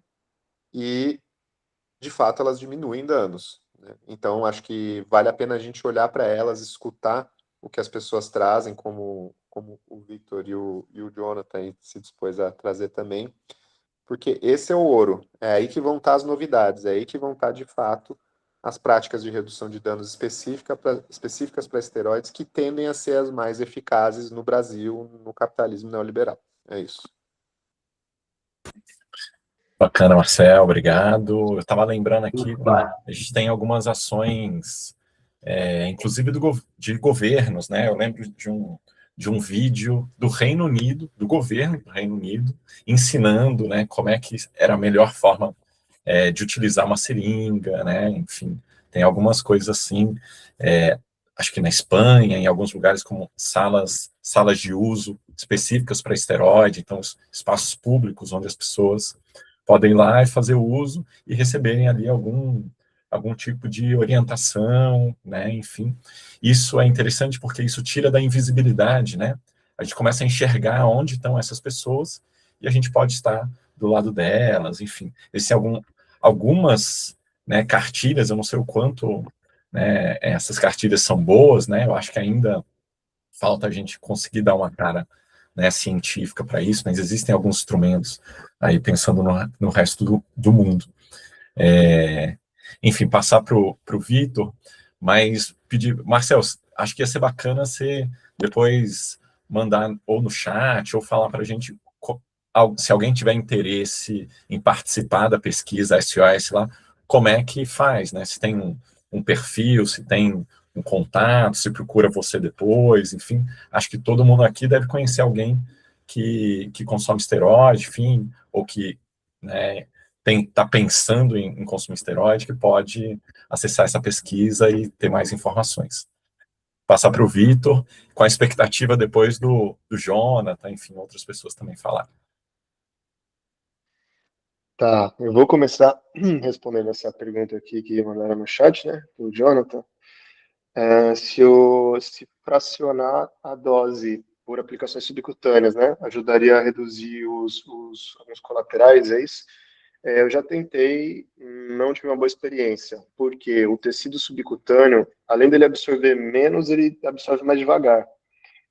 e, de fato, elas diminuem danos, né? Então, acho que vale a pena a gente olhar para elas, escutar o que as pessoas trazem, como o Victor e o Jonathan se dispôs a trazer também, porque esse é o ouro, é aí que vão estar as novidades, é aí que vão estar, de fato, as práticas de redução de danos específicas para esteroides, que tendem a ser as mais eficazes no Brasil, no capitalismo neoliberal. É isso. Bacana, Marcel, obrigado. Eu estava lembrando aqui, a gente tem algumas ações, inclusive de governos, né? Eu lembro de um vídeo do Reino Unido, do governo do Reino Unido, ensinando, né, como é que era a melhor forma de utilizar uma seringa, né? Enfim, tem algumas coisas assim, acho que na Espanha, em alguns lugares como salas de uso específicas para esteroide, então espaços públicos onde as pessoas podem ir lá e fazer o uso e receberem ali algum tipo de orientação, né? Enfim, isso é interessante porque isso tira da invisibilidade, né? A gente começa a enxergar onde estão essas pessoas e a gente pode estar do lado delas, enfim. Algumas, né, cartilhas, eu não sei o quanto, né, essas cartilhas são boas, né? Eu acho que ainda falta a gente conseguir dar uma cara, né, científica para isso, mas existem alguns instrumentos aí pensando no resto do mundo. Enfim, passar para o Vitor, mas pedir, Marcel, acho que ia ser bacana você depois mandar ou no chat ou falar para a gente se alguém tiver interesse em participar da pesquisa SOS lá, como é que faz, né? Se tem um perfil, se tem um contato, se procura você depois, enfim, acho que todo mundo aqui deve conhecer alguém que consome esteroide, enfim, ou que, né, está pensando em consumir esteroide, que pode acessar essa pesquisa e ter mais informações. Passar para o Vitor, com a expectativa depois do Jonathan, enfim, outras pessoas também falar. Tá, eu vou começar respondendo essa pergunta aqui que mandaram no chat, né, do Jonathan. Se fracionar a dose por aplicações subcutâneas, né, ajudaria a reduzir alguns colaterais, é isso? Eu já tentei, não tive uma boa experiência, porque o tecido subcutâneo, além dele absorver menos, ele absorve mais devagar.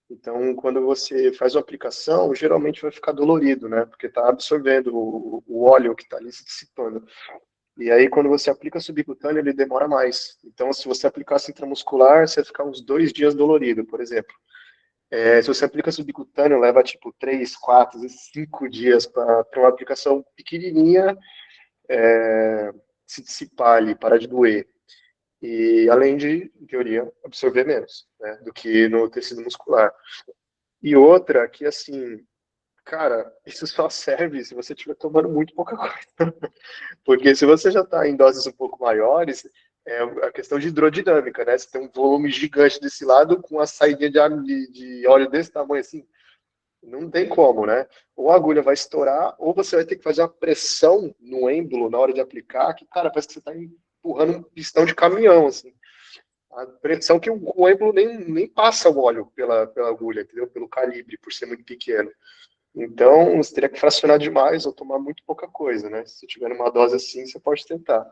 Então, quando você faz uma aplicação, geralmente vai ficar dolorido, né? Porque está absorvendo o óleo que está ali se dissipando. E aí, quando você aplica subcutâneo, ele demora mais. Então, se você aplicasse intramuscular, você vai ficar uns 2 dias dolorido, por exemplo. Se você aplica subcutâneo, leva tipo 3, 4, 5 dias para uma aplicação pequenininha se dissipar ali, parar de doer. E além de, em teoria, absorver menos, né, do que no tecido muscular. E outra que, assim, cara, isso só serve se você estiver tomando muito pouca coisa. Porque se você já está em doses um pouco maiores, é a questão de hidrodinâmica, né? Você tem um volume gigante desse lado com a saída de óleo desse tamanho assim. Não tem como, né? Ou a agulha vai estourar, ou você vai ter que fazer uma pressão no êmbolo na hora de aplicar, que, cara, parece que você está empurrando um pistão de caminhão, assim. A pressão que o êmbolo nem passa o óleo pela agulha, entendeu? Pelo calibre, por ser muito pequeno. Então, você teria que fracionar demais ou tomar muito pouca coisa, né? Se você tiver numa dose assim, você pode tentar.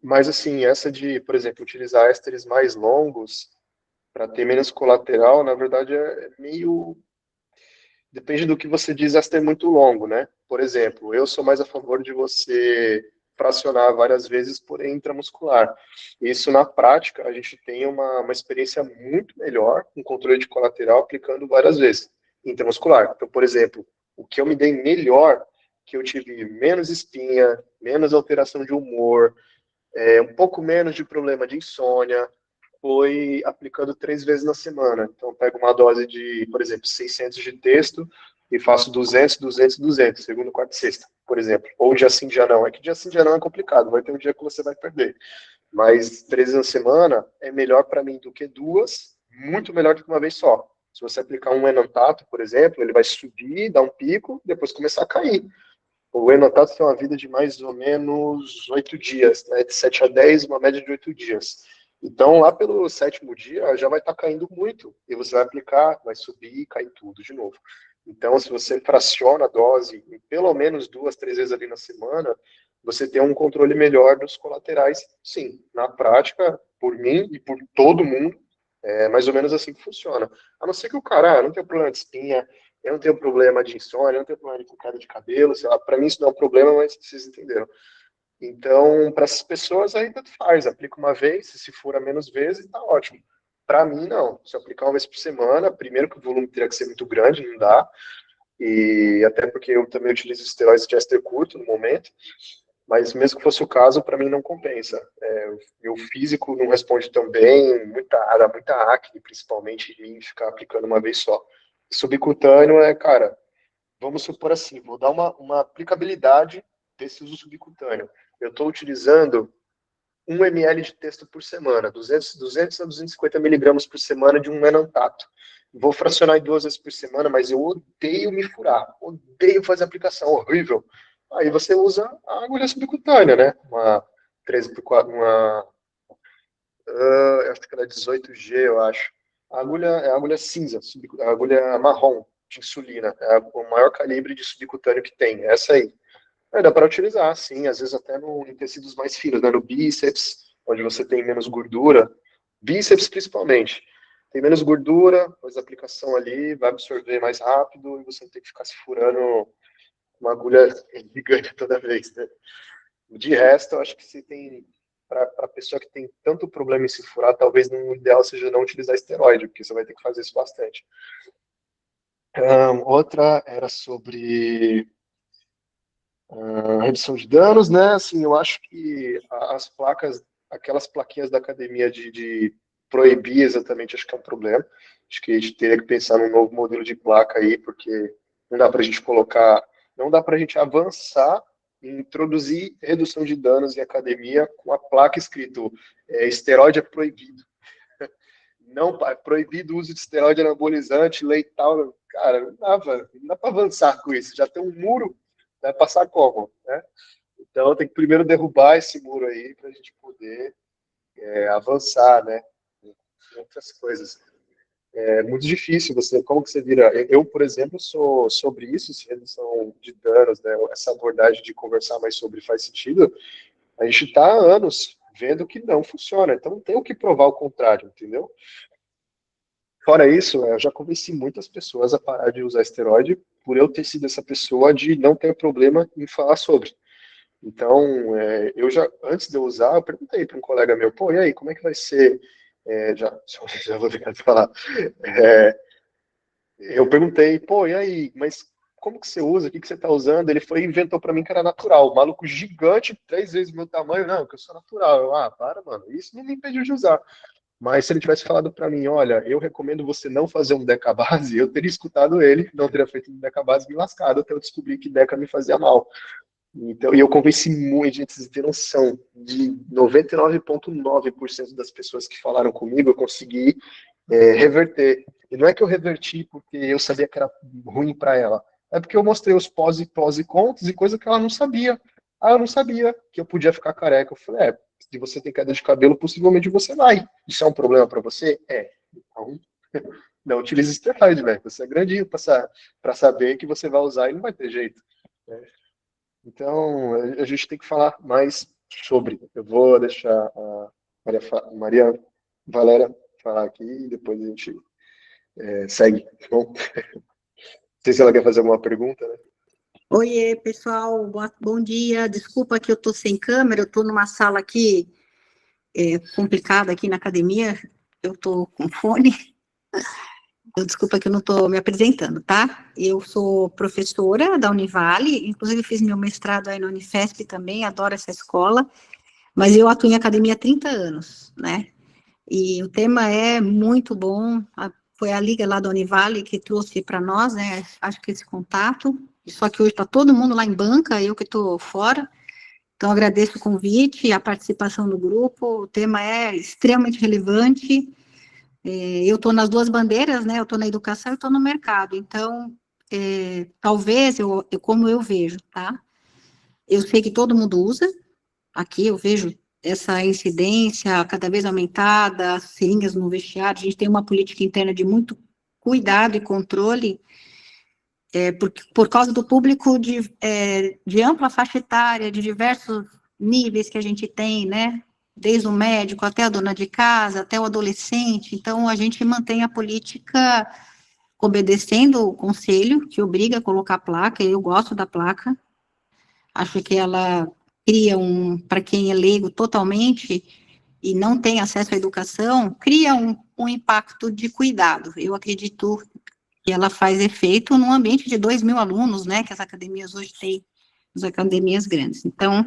Mas, assim, essa de, por exemplo, utilizar ésteres mais longos para ter menos colateral, na verdade, é meio... Depende do que você diz éster muito longo, né? Por exemplo, eu sou mais a favor de você fracionar várias vezes, porém intramuscular. Isso, na prática, a gente tem uma experiência muito melhor com controle de colateral aplicando várias vezes intramuscular. Então, por exemplo, o que eu me dei melhor, que eu tive menos espinha, menos alteração de humor, um pouco menos de problema de insônia, foi aplicando 3 vezes na semana. Então, eu pego uma dose de, por exemplo, 600 de texto e faço 200, 200, 200, segundo, quarta e sexta, por exemplo. Ou dia sim, dia não. É que dia sim, dia não é complicado, vai ter um dia que você vai perder. Mas 3 vezes na semana é melhor para mim do que 2, muito melhor do que uma vez só. Se você aplicar um enantato, por exemplo, ele vai subir, dar um pico, depois começar a cair. O enantato tem uma vida de mais ou menos 8 dias, né? De 7 a 10, uma média de 8 dias. Então, lá pelo 7º dia, já vai estar caindo muito. E você vai aplicar, vai subir e cair tudo de novo. Então, se você fraciona a dose em pelo menos 2, 3 vezes ali na semana, você tem um controle melhor dos colaterais. Sim, na prática, por mim e por todo mundo, é mais ou menos assim que funciona. A não ser que o cara não tem problema de espinha, eu não tenho problema de insônia, eu não tenho problema de queda de cabelo, sei lá, para mim isso não é um problema, mas vocês entenderam. Então, para essas pessoas, aí tanto faz. Aplica uma vez, se for a menos vezes, tá ótimo. Para mim, não. Se eu aplicar uma vez por semana, primeiro que o volume teria que ser muito grande, não dá. E até porque eu também utilizo esteroides de éster curto no momento. Mas mesmo que fosse o caso, para mim não compensa. Meu físico não responde tão bem, muita acne, principalmente, em ficar aplicando uma vez só. Subcutâneo cara, vamos supor assim, vou dar uma aplicabilidade desse uso subcutâneo. Eu estou utilizando 1 ml de texto por semana, 200 a 250 miligramas por semana de um enantato. Vou fracionar em 2 vezes por semana, mas eu odeio me furar, odeio fazer aplicação, horrível. Aí você usa a agulha subcutânea, né? Uma 13x4, acho que era 18G, eu acho. A agulha é a agulha cinza, a agulha marrom de insulina, é o maior calibre de subcutâneo que tem, é essa aí. Dá para utilizar, sim, às vezes até em tecidos mais finos, né? No bíceps, onde você tem menos gordura, bíceps principalmente, tem menos gordura, faz a aplicação ali, vai absorver mais rápido e você não tem que ficar se furando uma agulha gigante toda vez, né? De resto, eu acho que se tem, para a pessoa que tem tanto problema em se furar, talvez o ideal seja não utilizar esteroide, porque você vai ter que fazer isso bastante. Outra era sobre redução de danos, né? Assim, eu acho que as placas, aquelas plaquinhas da academia de proibir exatamente, acho que é um problema. Acho que a gente teria que pensar num novo modelo de placa aí, porque não dá para a gente colocar Não dá para a gente avançar e introduzir redução de danos em academia com a placa escrito esteroide é proibido. Não, é proibido o uso de esteroide anabolizante, lei tal. Cara, não dá para avançar com isso. Já tem um muro, vai passar como, né? Então, tem que primeiro derrubar esse muro aí para a gente poder avançar, né? Em outras coisas. É muito difícil como que você vira. Eu, por exemplo, sou sobre isso, redução de danos, né? Essa abordagem de conversar mais sobre faz sentido. A gente está há anos vendo que não funciona, então não tem o que provar o contrário, entendeu? Fora isso, eu já convenci muitas pessoas a parar de usar esteroide por eu ter sido essa pessoa de não ter problema em falar sobre. Então, eu já, antes de eu usar, eu perguntei para um colega meu, pô, e aí, como é que vai ser? Já vou deixar de falar. Eu perguntei, pô, e aí, mas como que você usa? O que que você está usando? Ele foi e inventou para mim que era natural. O maluco gigante, 3 vezes o meu tamanho. Não, que eu sou natural. Para, mano. Isso não me impediu de usar. Mas se ele tivesse falado para mim, olha, eu recomendo você não fazer um Deca base, eu teria escutado ele, não teria feito um Deca base, me lascado até eu descobrir que Deca me fazia mal. Então, e eu convenci muito, gente, vocês têm noção, de 99,9% das pessoas que falaram comigo, eu consegui reverter. E não é que eu reverti porque eu sabia que era ruim para ela, é porque eu mostrei os pós e contras e coisa que ela não sabia. Eu não sabia que eu podia ficar careca. Eu falei, se você tem queda de cabelo, possivelmente você vai. Isso é um problema para você? Então, não utilize esteroide, velho. Você é grandinho para saber que você vai usar e não vai ter jeito. Então, a gente tem que falar mais sobre. Eu vou deixar a Maria Valéria falar aqui e depois a gente segue. Tá bom? Não sei se ela quer fazer alguma pergunta, né? Oiê, pessoal, bom dia. Desculpa que eu estou sem câmera, eu estou numa sala aqui complicada aqui na academia, eu estou com fone. Desculpa que eu não estou me apresentando, tá? Eu sou professora da Univale, inclusive fiz meu mestrado aí na Unifesp também, adoro essa escola, mas eu atuo em academia há 30 anos, né? E o tema é muito bom, foi a liga lá da Univale que trouxe para nós, né? Acho que esse contato, só que hoje está todo mundo lá em banca, eu que estou fora, então agradeço o convite, a participação do grupo, o tema é extremamente relevante. Eu estou nas duas bandeiras, né? Eu estou na educação e estou no mercado. Então, talvez, como eu vejo, tá? Eu sei que todo mundo usa. Aqui eu vejo essa incidência cada vez aumentada, as seringas no vestiário. A gente tem uma política interna de muito cuidado e controle, por causa do público de ampla faixa etária, de diversos níveis que a gente tem, né? Desde o médico até a dona de casa, até o adolescente. Então, a gente mantém a política obedecendo o conselho, que obriga a colocar a placa. Eu gosto da placa. Acho que ela cria para quem é leigo totalmente e não tem acesso à educação, cria um impacto de cuidado. Eu acredito que ela faz efeito num ambiente de 2.000 alunos, né, que as academias hoje têm, as academias grandes. Então,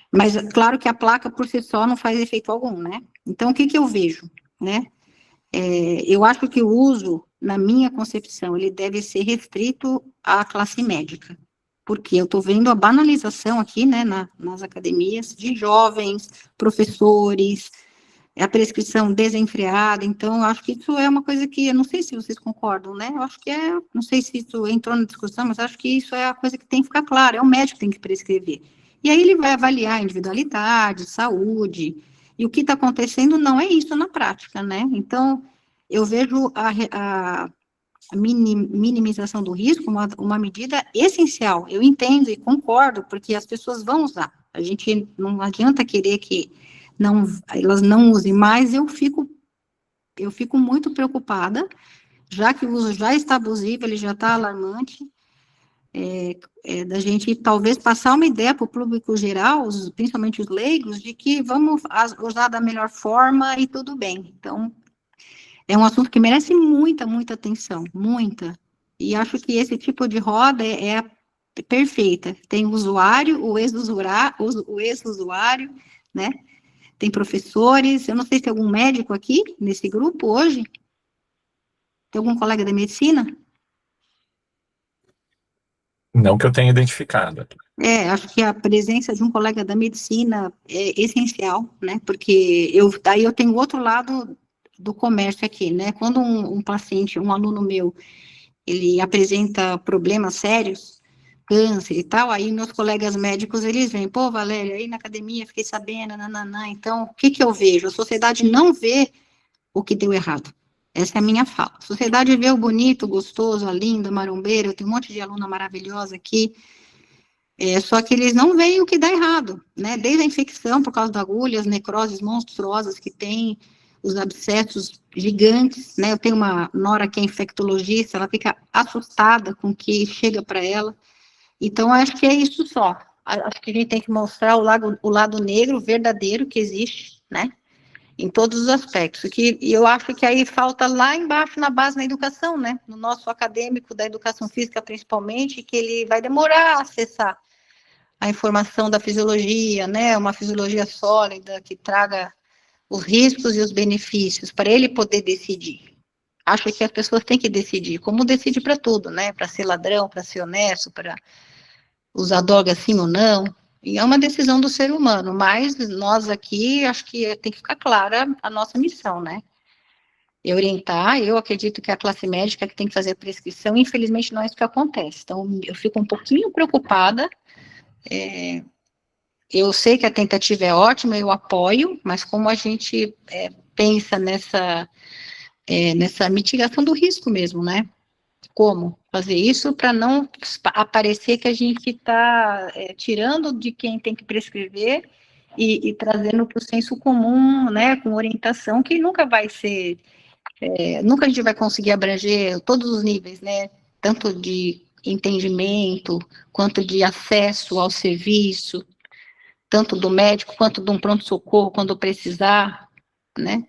mas claro que a placa por si só não faz efeito algum, né? Então, o que eu vejo, né? Eu acho que o uso, na minha concepção, ele deve ser restrito à classe médica, porque eu estou vendo a banalização aqui, né, nas academias, de jovens, professores, a prescrição desenfreada. Então, eu acho que isso é uma coisa que, eu não sei se vocês concordam, né? Eu acho que não sei se isso entrou na discussão, mas acho que isso é a coisa que tem que ficar clara, é o médico que tem que prescrever. E aí ele vai avaliar a individualidade, saúde, e o que está acontecendo não é isso na prática, né? Então, eu vejo a minimização do risco uma medida essencial. Eu entendo e concordo, porque as pessoas vão usar. A gente não adianta querer que elas não usem mais. Eu fico muito preocupada, já que o uso já está abusivo, ele já está alarmante, da gente talvez passar uma ideia para o público geral, principalmente os leigos, de que vamos usar da melhor forma e tudo bem. Então, é um assunto que merece muita, muita atenção, muita. E acho que esse tipo de roda é perfeita. Tem o usuário, o ex-usuário, né? Tem professores, eu não sei se tem algum médico aqui nesse grupo hoje. Tem algum colega da medicina? Não que eu tenha identificado. Acho que a presença de um colega da medicina é essencial, né? Porque daí eu tenho outro lado do comércio aqui, né? Quando um paciente, um aluno meu, ele apresenta problemas sérios, câncer e tal, aí meus colegas médicos, eles vêm, pô, Valéria, aí na academia fiquei sabendo, nananã, então, o que eu vejo? A sociedade não vê o que deu errado. Essa é a minha fala. A sociedade vê o bonito, gostoso, a linda, a marombeira, eu tenho um monte de aluna maravilhosa aqui, só que eles não veem o que dá errado, né? Desde a infecção por causa da agulha, as necroses monstruosas que tem, os abscessos gigantes, né? Eu tenho uma nora que é infectologista, ela fica assustada com o que chega para ela. Então, acho que é isso só. Acho que a gente tem que mostrar o lado negro verdadeiro que existe, né? Em todos os aspectos. E eu acho que aí falta lá embaixo na base da educação, né? No nosso acadêmico da educação física, principalmente, que ele vai demorar a acessar a informação da fisiologia, né? Uma fisiologia sólida que traga os riscos e os benefícios para ele poder decidir. Acho que as pessoas têm que decidir, como decide para tudo, né? Para ser ladrão, para ser honesto, para usar droga sim ou não. E é uma decisão do ser humano, mas nós aqui, acho que tem que ficar clara a nossa missão, né? E orientar, eu acredito que a classe médica que tem que fazer a prescrição, infelizmente não é isso que acontece. Então, eu fico um pouquinho preocupada. Eu sei que a tentativa é ótima, eu apoio, mas como a gente pensa nessa mitigação do risco mesmo, né? Como fazer isso para não aparecer que a gente está tirando de quem tem que prescrever e trazendo para o senso comum, né, com orientação, que nunca vai ser, nunca a gente vai conseguir abranger todos os níveis, né, tanto de entendimento, quanto de acesso ao serviço, tanto do médico, quanto de um pronto-socorro, quando precisar, né,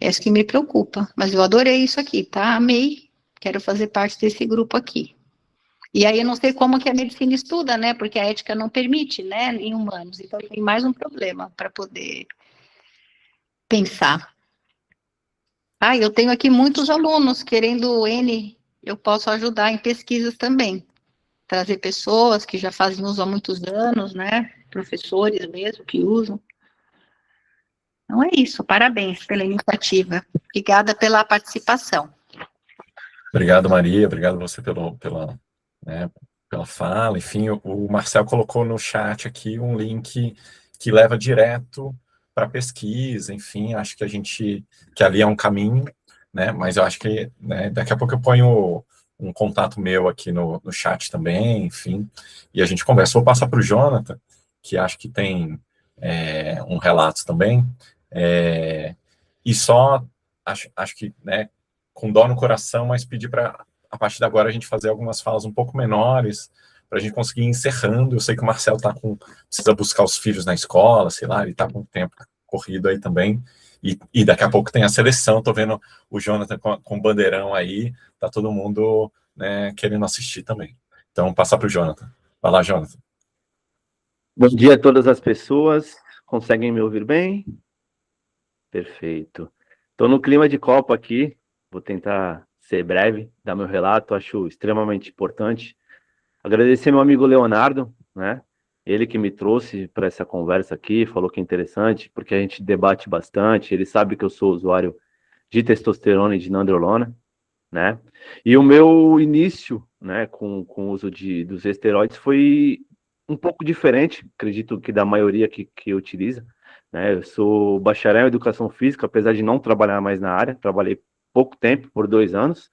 é isso que me preocupa, mas eu adorei isso aqui, tá, amei. Quero fazer parte desse grupo aqui. E aí eu não sei como que a medicina estuda, né? Porque a ética não permite, né? Em humanos. Então tem mais um problema para poder pensar. Eu tenho aqui muitos alunos querendo N, eu posso ajudar em pesquisas também. Trazer pessoas que já fazem uso há muitos anos, né? Professores mesmo que usam. Então é isso, parabéns pela iniciativa. Obrigada pela participação. Obrigado, Maria. Obrigado você pela fala. Enfim, o Marcel colocou no chat aqui um link que leva direto para pesquisa. Enfim, acho que ali é um caminho, né? Mas eu acho que, né, daqui a pouco eu ponho um contato meu aqui no chat também, enfim, e a gente conversa. Vou passar para o Jonathan, que acho que tem um relato também. E só acho que, né, com dó no coração, mas pedir para, a partir de agora, a gente fazer algumas falas um pouco menores, para a gente conseguir ir encerrando. Eu sei que o Marcel precisa buscar os filhos na escola, sei lá, ele está com o tempo corrido aí também, e daqui a pouco tem a seleção, tô vendo o Jonathan com o bandeirão aí, tá todo mundo, né, querendo assistir também. Então, passar para o Jonathan. Vai lá, Jonathan. Bom dia a todas as pessoas. Conseguem me ouvir bem? Perfeito. Estou no clima de Copa aqui. Vou tentar ser breve, dar meu relato. Acho extremamente importante. Agradecer meu amigo Leonardo, né? Ele que me trouxe para essa conversa aqui, falou que é interessante, porque a gente debate bastante. Ele sabe que eu sou usuário de testosterona e de nandrolona, né? E o meu início, né, com o uso dos esteroides foi um pouco diferente, acredito que da maioria que utiliza, né? Eu sou bacharel em educação física, apesar de não trabalhar mais na área, trabalhei pouco tempo, por 2 anos,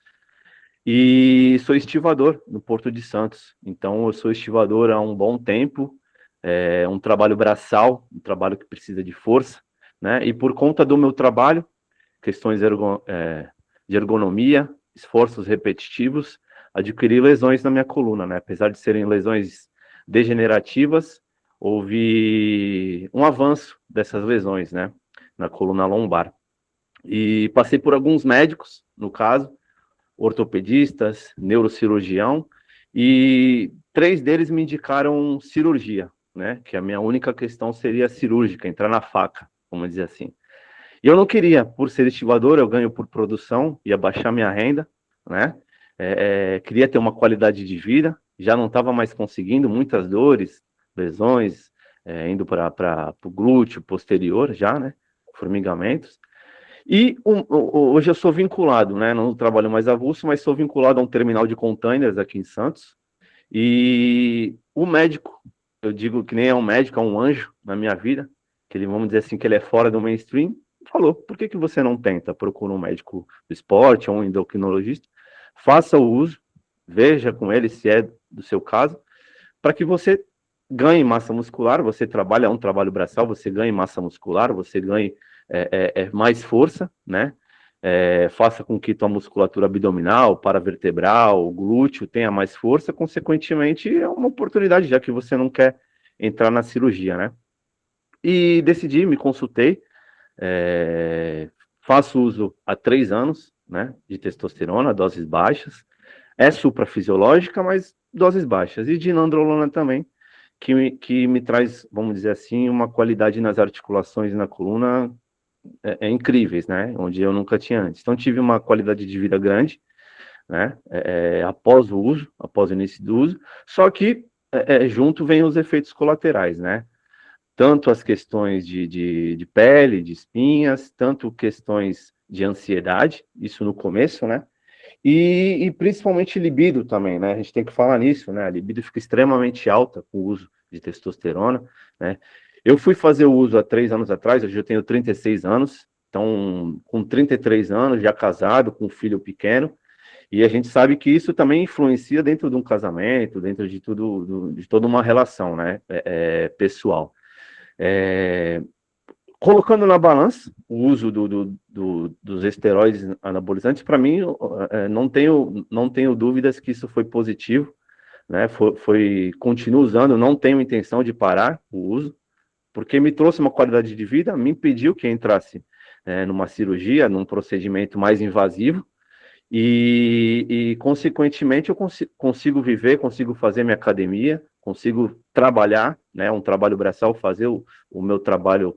e sou estivador no Porto de Santos. Então, eu sou estivador há um bom tempo, um trabalho braçal, um trabalho que precisa de força, né? E por conta do meu trabalho, questões de ergonomia, esforços repetitivos, adquiri lesões na minha coluna, né? Apesar de serem lesões degenerativas, houve um avanço dessas lesões, né? Na coluna lombar. E passei por alguns médicos, no caso, ortopedistas, neurocirurgião, e 3 deles me indicaram cirurgia, né? Que a minha única questão seria cirúrgica, entrar na faca, vamos dizer assim. E eu não queria, por ser estivador, eu ganho por produção, ia baixar minha renda, né? Queria ter uma qualidade de vida, já não estava mais conseguindo, muitas dores, lesões, indo para o glúteo posterior já, né? Formigamentos. E hoje eu sou vinculado, né? Não trabalho mais avulso, mas sou vinculado a um terminal de containers aqui em Santos. E o médico, eu digo que nem é um médico, é um anjo na minha vida, que ele, vamos dizer assim, que ele é fora do mainstream, falou, por que você não tenta? Procura um médico do esporte ou um endocrinologista, faça o uso, veja com ele se é do seu caso, para que você ganhe massa muscular, você trabalha um trabalho braçal, você ganhe massa muscular, você ganhe mais força, né? Faça com que tua musculatura abdominal, paravertebral, glúteo tenha mais força, consequentemente é uma oportunidade, já que você não quer entrar na cirurgia, né? E decidi, me consultei, faço uso há 3 anos, né, de testosterona, doses baixas, é suprafisiológica, mas doses baixas, e de nandrolona também, que me traz, vamos dizer assim, uma qualidade nas articulações e na coluna incríveis, né? Onde eu nunca tinha antes. Então, tive uma qualidade de vida grande, né? Após o uso, após o início do uso, só que junto vem os efeitos colaterais, né? Tanto as questões de pele, de espinhas, tanto questões de ansiedade, isso no começo, né? E principalmente libido também, né? A gente tem que falar nisso, né? A libido fica extremamente alta com o uso de testosterona, né? Eu fui fazer o uso há 3 anos atrás, hoje eu tenho 36 anos, então com 33 anos, já casado, com um filho pequeno, e a gente sabe que isso também influencia dentro de um casamento, dentro de tudo, de toda uma relação, né? Pessoal. Colocando na balança o uso dos esteroides anabolizantes, para mim, não tenho dúvidas que isso foi positivo, né? Continuo usando, não tenho intenção de parar o uso, porque me trouxe uma qualidade de vida, me impediu que entrasse numa cirurgia, num procedimento mais invasivo, e consequentemente, eu consigo viver, consigo fazer minha academia, consigo trabalhar, né? Um trabalho braçal, fazer o meu trabalho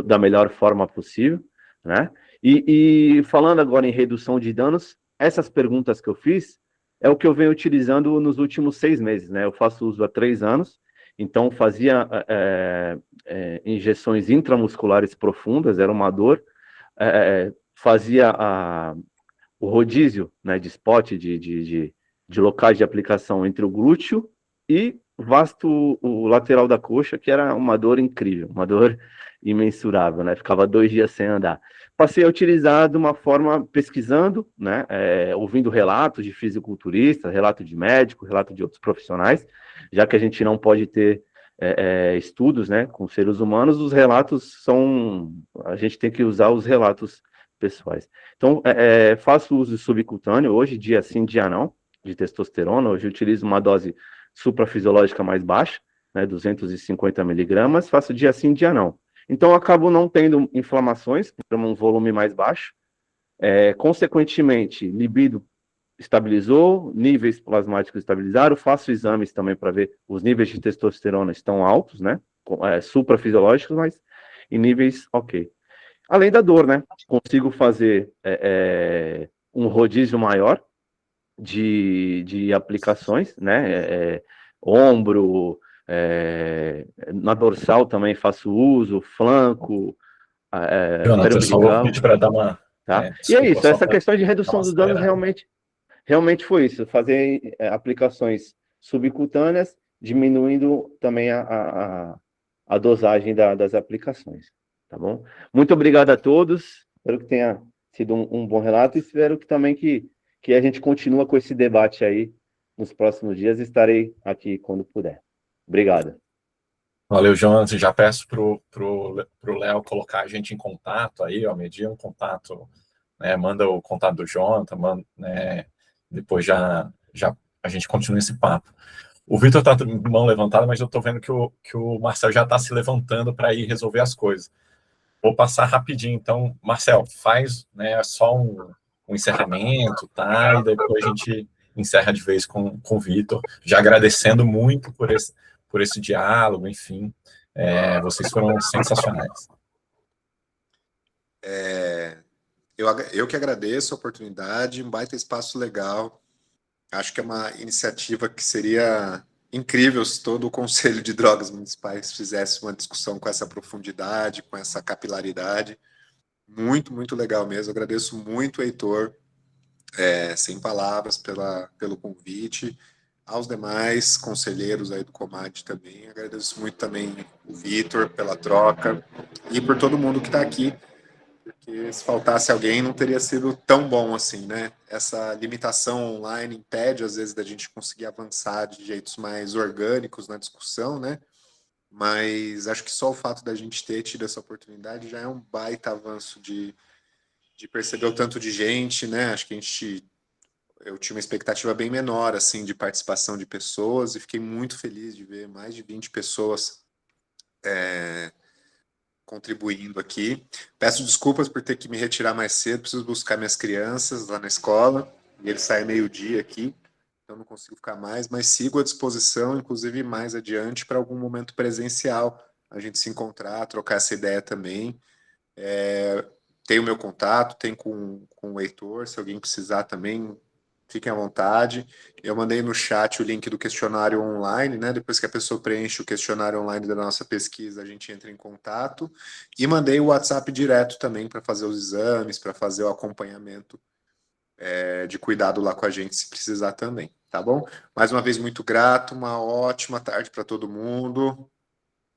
da melhor forma possível, né? E falando agora em redução de danos, essas perguntas que eu fiz é o que eu venho utilizando nos últimos 6 meses, né? Eu faço uso há 3 anos, então fazia injeções intramusculares profundas, era uma dor, fazia o rodízio, né, de spot, de locais de aplicação entre o glúteo e vasto o lateral da coxa, que era uma dor incrível, uma dor imensurável, né? Ficava 2 dias sem andar. Passei a utilizar de uma forma pesquisando, né? Ouvindo relatos de fisiculturistas, relato de médico, relato de outros profissionais, já que a gente não pode ter estudos, né, com seres humanos, os relatos a gente tem que usar os relatos pessoais. Então, faço uso subcutâneo hoje, dia sim, dia não, de testosterona. Hoje eu utilizo uma dose suprafisiológica mais baixa, né, 250 miligramas, faço dia sim, dia não. Então, eu acabo não tendo inflamações, por um volume mais baixo. Consequentemente, libido estabilizou, níveis plasmáticos estabilizaram, faço exames também para ver os níveis de testosterona estão altos, né, suprafisiológicos, mas em níveis ok. Além da dor, né, consigo fazer um rodízio maior de aplicações, né, ombro, na dorsal também faço uso, flanco, Jonathan, só vou pedir para dar uma... tá? E desculpa, isso, essa questão de redução dos danos acelerada. realmente foi isso, fazer aplicações subcutâneas, diminuindo também a dosagem das aplicações, tá bom? Muito obrigado a todos, espero que tenha sido um bom relato, e espero que também que a gente continue com esse debate aí nos próximos dias, estarei aqui quando puder. Obrigado. Valeu, Jonathan. Já peço pro Léo colocar a gente em contato aí, ó, medir um contato, né, manda o contato do Jonathan, né, depois já a gente continua esse papo. O Vitor está com a mão levantada, mas eu estou vendo que o Marcel já está se levantando para ir resolver as coisas. Vou passar rapidinho, então, Marcel, faz, né, só um encerramento, tá? E depois a gente encerra de vez com o Vitor, já agradecendo muito por esse diálogo, enfim, vocês foram sensacionais. Eu que agradeço a oportunidade, um baita espaço legal. Acho que é uma iniciativa que seria incrível se todo o Conselho de Drogas Municipais fizesse uma discussão com essa profundidade, com essa capilaridade. Muito, muito legal mesmo. Agradeço muito, Heitor, sem palavras, pelo convite. Aos demais conselheiros aí do Comad também. Agradeço muito também o Vitor pela troca e por todo mundo que está aqui, porque se faltasse alguém não teria sido tão bom assim, né? Essa limitação online impede, às vezes, da gente conseguir avançar de jeitos mais orgânicos na discussão, né? Mas acho que só o fato da gente ter tido essa oportunidade já é um baita avanço de perceber o tanto de gente, né? Acho que eu tinha uma expectativa bem menor, assim, de participação de pessoas, e fiquei muito feliz de ver mais de 20 pessoas contribuindo aqui. Peço desculpas por ter que me retirar mais cedo, preciso buscar minhas crianças lá na escola, e eles saem meio-dia aqui, então não consigo ficar mais, mas sigo à disposição, inclusive mais adiante, para algum momento presencial, a gente se encontrar, trocar essa ideia também. Tem o meu contato, tem com o Heitor, se alguém precisar também, fiquem à vontade. Eu mandei no chat o link do questionário online, né? Depois que a pessoa preenche o questionário online da nossa pesquisa, a gente entra em contato. E mandei o WhatsApp direto também para fazer os exames, para fazer o acompanhamento de cuidado lá com a gente, se precisar também, tá bom? Mais uma vez, muito grato, uma ótima tarde para todo mundo.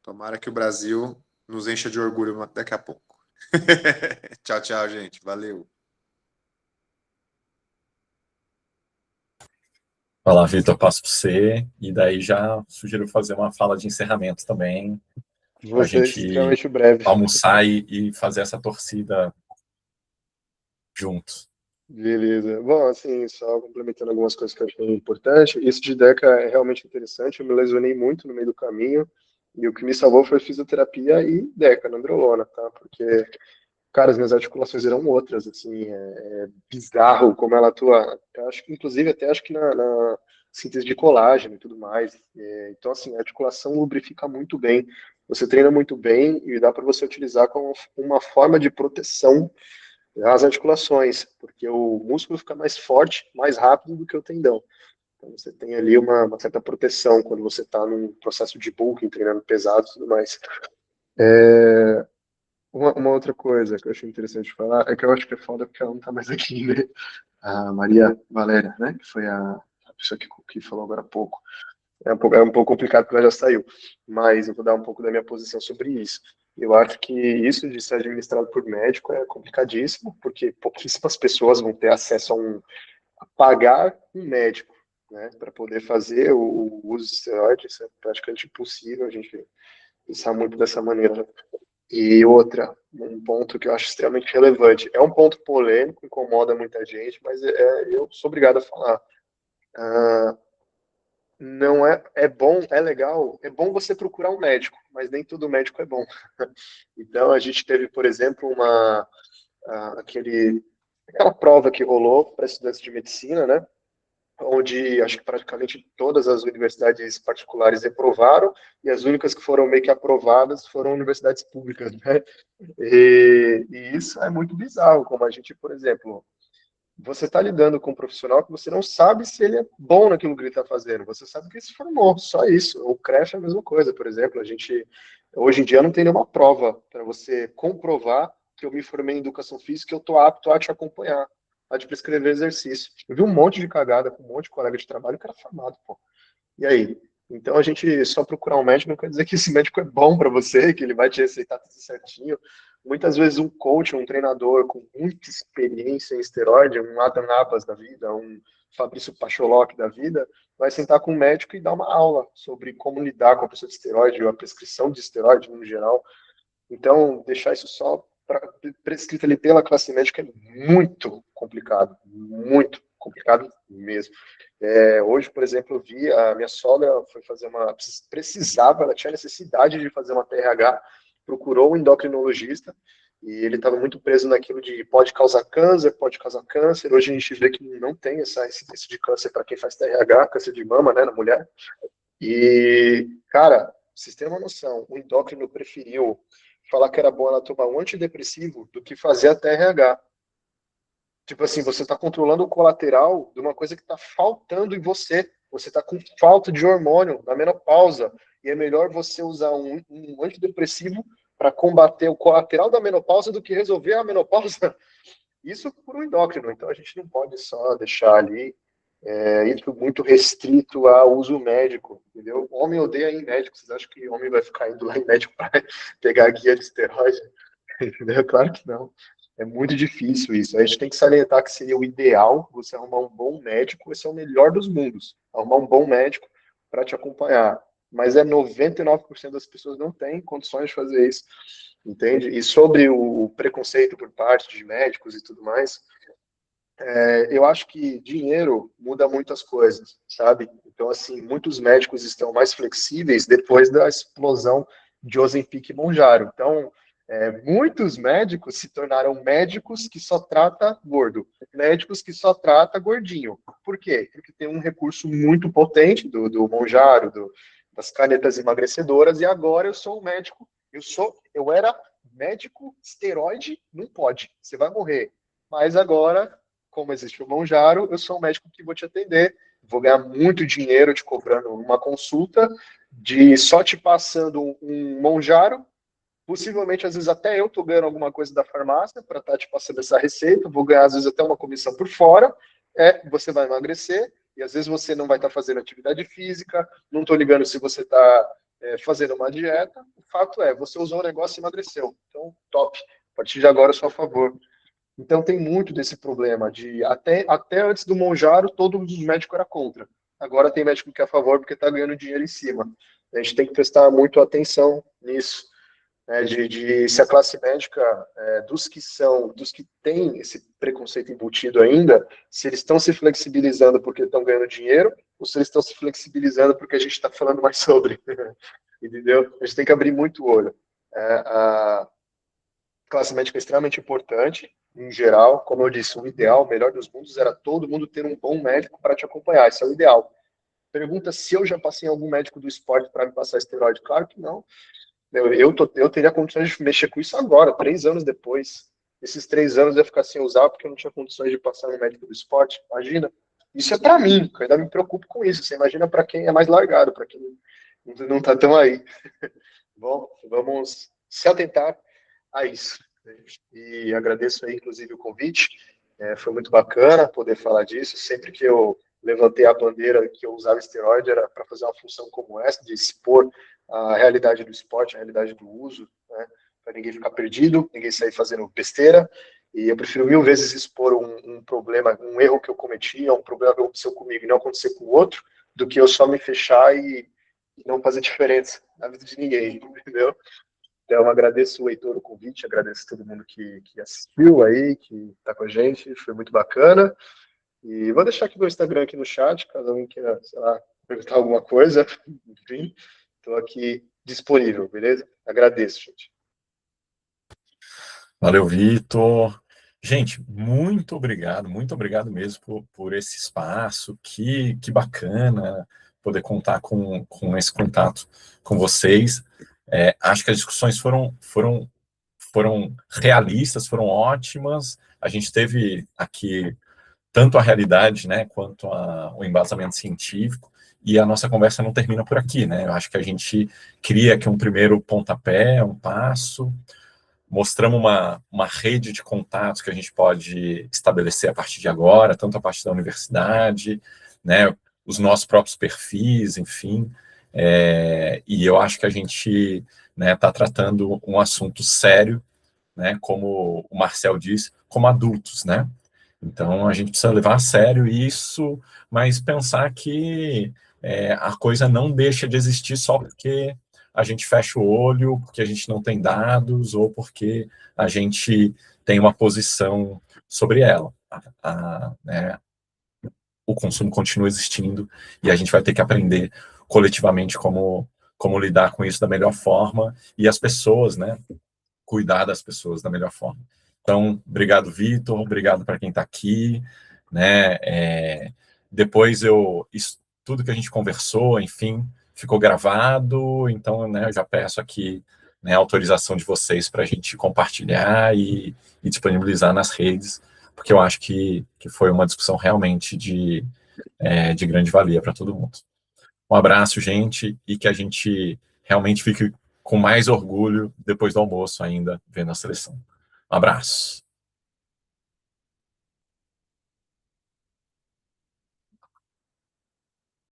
Tomara que o Brasil nos encha de orgulho daqui a pouco. Tchau, tchau, gente. Valeu. Vai lá, Vitor, passo para você, e daí já sugiro fazer uma fala de encerramento também, para a Vou ser gente extremamente breve. almoçar e fazer essa torcida juntos. Beleza. Bom, assim, só complementando algumas coisas que eu achei importante, isso de DECA é realmente interessante, eu me lesionei muito no meio do caminho, e o que me salvou foi fisioterapia e DECA, nandrolona, tá? Porque, cara, as minhas articulações eram outras, assim, é bizarro como ela atua. Eu acho que, inclusive, até acho que na síntese de colágeno e tudo mais. Então, assim, a articulação lubrifica muito bem, você treina muito bem e dá para você utilizar como uma forma de proteção as articulações, porque o músculo fica mais forte, mais rápido do que o tendão. Então você tem ali uma certa proteção quando você está num processo de bulking, treinando pesado e tudo mais. Uma outra coisa que eu achei interessante falar é que eu acho que é foda porque ela não está mais aqui, né? A Maria Valéria, né? Que foi a pessoa que falou agora há pouco. É um pouco complicado porque ela já saiu, mas eu vou dar um pouco da minha posição sobre isso. Eu acho que isso de ser administrado por médico é complicadíssimo, porque pouquíssimas pessoas vão ter acesso a pagar um médico, né, para poder fazer o uso de esteroides. Isso é praticamente impossível a gente pensar muito dessa maneira. E outra, um ponto que eu acho extremamente relevante, é um ponto polêmico, incomoda muita gente, mas eu sou obrigado a falar. Não é bom, é legal, é bom você procurar um médico, mas nem todo médico é bom. Então a gente teve, por exemplo, aquela prova que rolou para estudantes de medicina, né? Onde acho que praticamente todas as universidades particulares reprovaram e as únicas que foram meio que aprovadas foram universidades públicas, né? E isso é muito bizarro, como a gente, por exemplo, você está lidando com um profissional que você não sabe se ele é bom naquilo que ele está fazendo. Você sabe que ele se formou, só isso. O creche é a mesma coisa, por exemplo. Hoje em dia, não tem nenhuma prova para você comprovar que eu me formei em educação física e eu estou apto a te acompanhar, a te prescrever exercício. Eu vi um monte de cagada com um monte de colega de trabalho que era formado, pô. E aí? Então, a gente só procurar um médico não quer dizer que esse médico é bom para você, que ele vai te receitar tudo certinho. Muitas vezes um coach, um treinador com muita experiência em esteroide, um Adam Abbas da vida, um Fabrício Pacholoc da vida, vai sentar com um médico e dar uma aula sobre como lidar com a pessoa de esteroide, ou a prescrição de esteroide no geral. Então, deixar isso só prescrito ali pela classe médica é muito complicado mesmo. Hoje, por exemplo, eu vi a minha sogra foi fazer ela tinha necessidade de fazer uma TRH, procurou um endocrinologista e ele estava muito preso naquilo de pode causar câncer. Hoje a gente vê que não tem essa incidência de câncer para quem faz TRH, câncer de mama, né, na mulher. E, cara, vocês têm uma noção, o endócrino preferiu falar que era bom ela tomar um antidepressivo do que fazer a TRH. Tipo assim, você está controlando o colateral de uma coisa que está faltando em você. Você está com falta de hormônio na menopausa. E é melhor você usar um antidepressivo para combater o colateral da menopausa do que resolver a menopausa. Isso por um endócrino. Então a gente não pode só deixar ali isso muito restrito ao uso médico, entendeu? Homem odeia ir em médico. Vocês acham que homem vai ficar indo lá em médico para pegar a guia de esteroide? Entendeu? Claro que não. É muito difícil isso. A gente tem que salientar que seria o ideal você arrumar um bom médico, esse é o melhor dos mundos. Arrumar um bom médico para te acompanhar. Mas 99% das pessoas não têm condições de fazer isso, entende? E sobre o preconceito por parte de médicos e tudo mais, eu acho que dinheiro muda muitas coisas, sabe? Então, assim, muitos médicos estão mais flexíveis depois da explosão de Ozempic e Mounjaro. Então, muitos médicos se tornaram médicos que só trata gordo, médicos que só trata gordinho. Por quê? Porque tem um recurso muito potente do Mounjaro, das canetas emagrecedoras, e agora eu sou um médico, eu era médico esteroide, não pode, você vai morrer. Mas agora, como existe o Mounjaro, eu sou um médico que vou te atender, vou ganhar muito dinheiro te cobrando uma consulta, de só te passando um Mounjaro. Possivelmente, às vezes, até eu estou ganhando alguma coisa da farmácia para estar te passando essa receita, vou ganhar, às vezes, até uma comissão por fora, você vai emagrecer, e às vezes você não vai estar fazendo atividade física, não estou ligando se você está fazendo uma dieta, o fato é, você usou o negócio e emagreceu, então, top, a partir de agora eu sou a favor. Então, tem muito desse problema, de até antes do Mounjaro, todos os médicos eram contra, agora tem médico que é a favor porque está ganhando dinheiro em cima, a gente tem que prestar muito atenção nisso. Se a classe médica, dos que têm esse preconceito embutido ainda, se eles estão se flexibilizando porque estão ganhando dinheiro, ou se eles estão se flexibilizando porque a gente está falando mais sobre, entendeu? A gente tem que abrir muito o olho. A classe médica é extremamente importante, em geral, como eu disse, o ideal, o melhor dos mundos, era todo mundo ter um bom médico para te acompanhar, esse é o ideal. Pergunta se eu já passei em algum médico do esporte para me passar esteroide, claro que não. Eu teria condições de mexer com isso agora, 3 anos depois. Esses 3 anos eu ia ficar sem usar porque eu não tinha condições de passar no médico do esporte. Imagina. Isso é para mim, eu ainda me preocupo com isso. Você imagina para quem é mais largado, para quem não está tão aí. Bom, vamos se atentar a isso. E agradeço aí, inclusive, o convite. Foi muito bacana poder falar disso. Sempre que eu levantei a bandeira que eu usava esteroide, era para fazer uma função como essa, de expor a realidade do esporte, a realidade do uso, né, para ninguém ficar perdido, ninguém sair fazendo besteira, e eu prefiro 1000 vezes expor um problema, um erro que eu cometi, um problema que aconteceu comigo e não acontecer com o outro, do que eu só me fechar e não fazer diferença na vida de ninguém, entendeu? Então, agradeço o Heitor o convite, agradeço a todo mundo que assistiu aí, que está com a gente, foi muito bacana, e vou deixar aqui meu Instagram aqui no chat, caso alguém queira, sei lá, perguntar alguma coisa, enfim, estou aqui disponível, beleza? Agradeço, gente. Valeu, Vitor. Gente, muito obrigado mesmo por esse espaço, que bacana poder contar com esse contato com vocês. Acho que as discussões foram realistas, foram ótimas. A gente teve aqui tanto a realidade, né, quanto o embasamento científico, e a nossa conversa não termina por aqui, né? Eu acho que a gente cria aqui um primeiro pontapé, um passo, mostramos uma rede de contatos que a gente pode estabelecer a partir de agora, tanto a partir da universidade, né, os nossos próprios perfis, enfim, e eu acho que a gente está tratando um assunto sério, né, como o Marcel disse, como adultos, né? Então, a gente precisa levar a sério isso, mas pensar que a coisa não deixa de existir só porque a gente fecha o olho, porque a gente não tem dados, ou porque a gente tem uma posição sobre ela. Né, o consumo continua existindo e a gente vai ter que aprender coletivamente como lidar com isso da melhor forma, e as pessoas, né, cuidar das pessoas da melhor forma. Então, obrigado, Vitor, obrigado para quem está aqui, né, depois tudo que a gente conversou, enfim, ficou gravado, então, né, eu já peço aqui, né, a autorização de vocês para a gente compartilhar e disponibilizar nas redes, porque eu acho que foi uma discussão realmente de grande valia para todo mundo. Um abraço, gente, e que a gente realmente fique com mais orgulho depois do almoço ainda, vendo a seleção. Um abraço.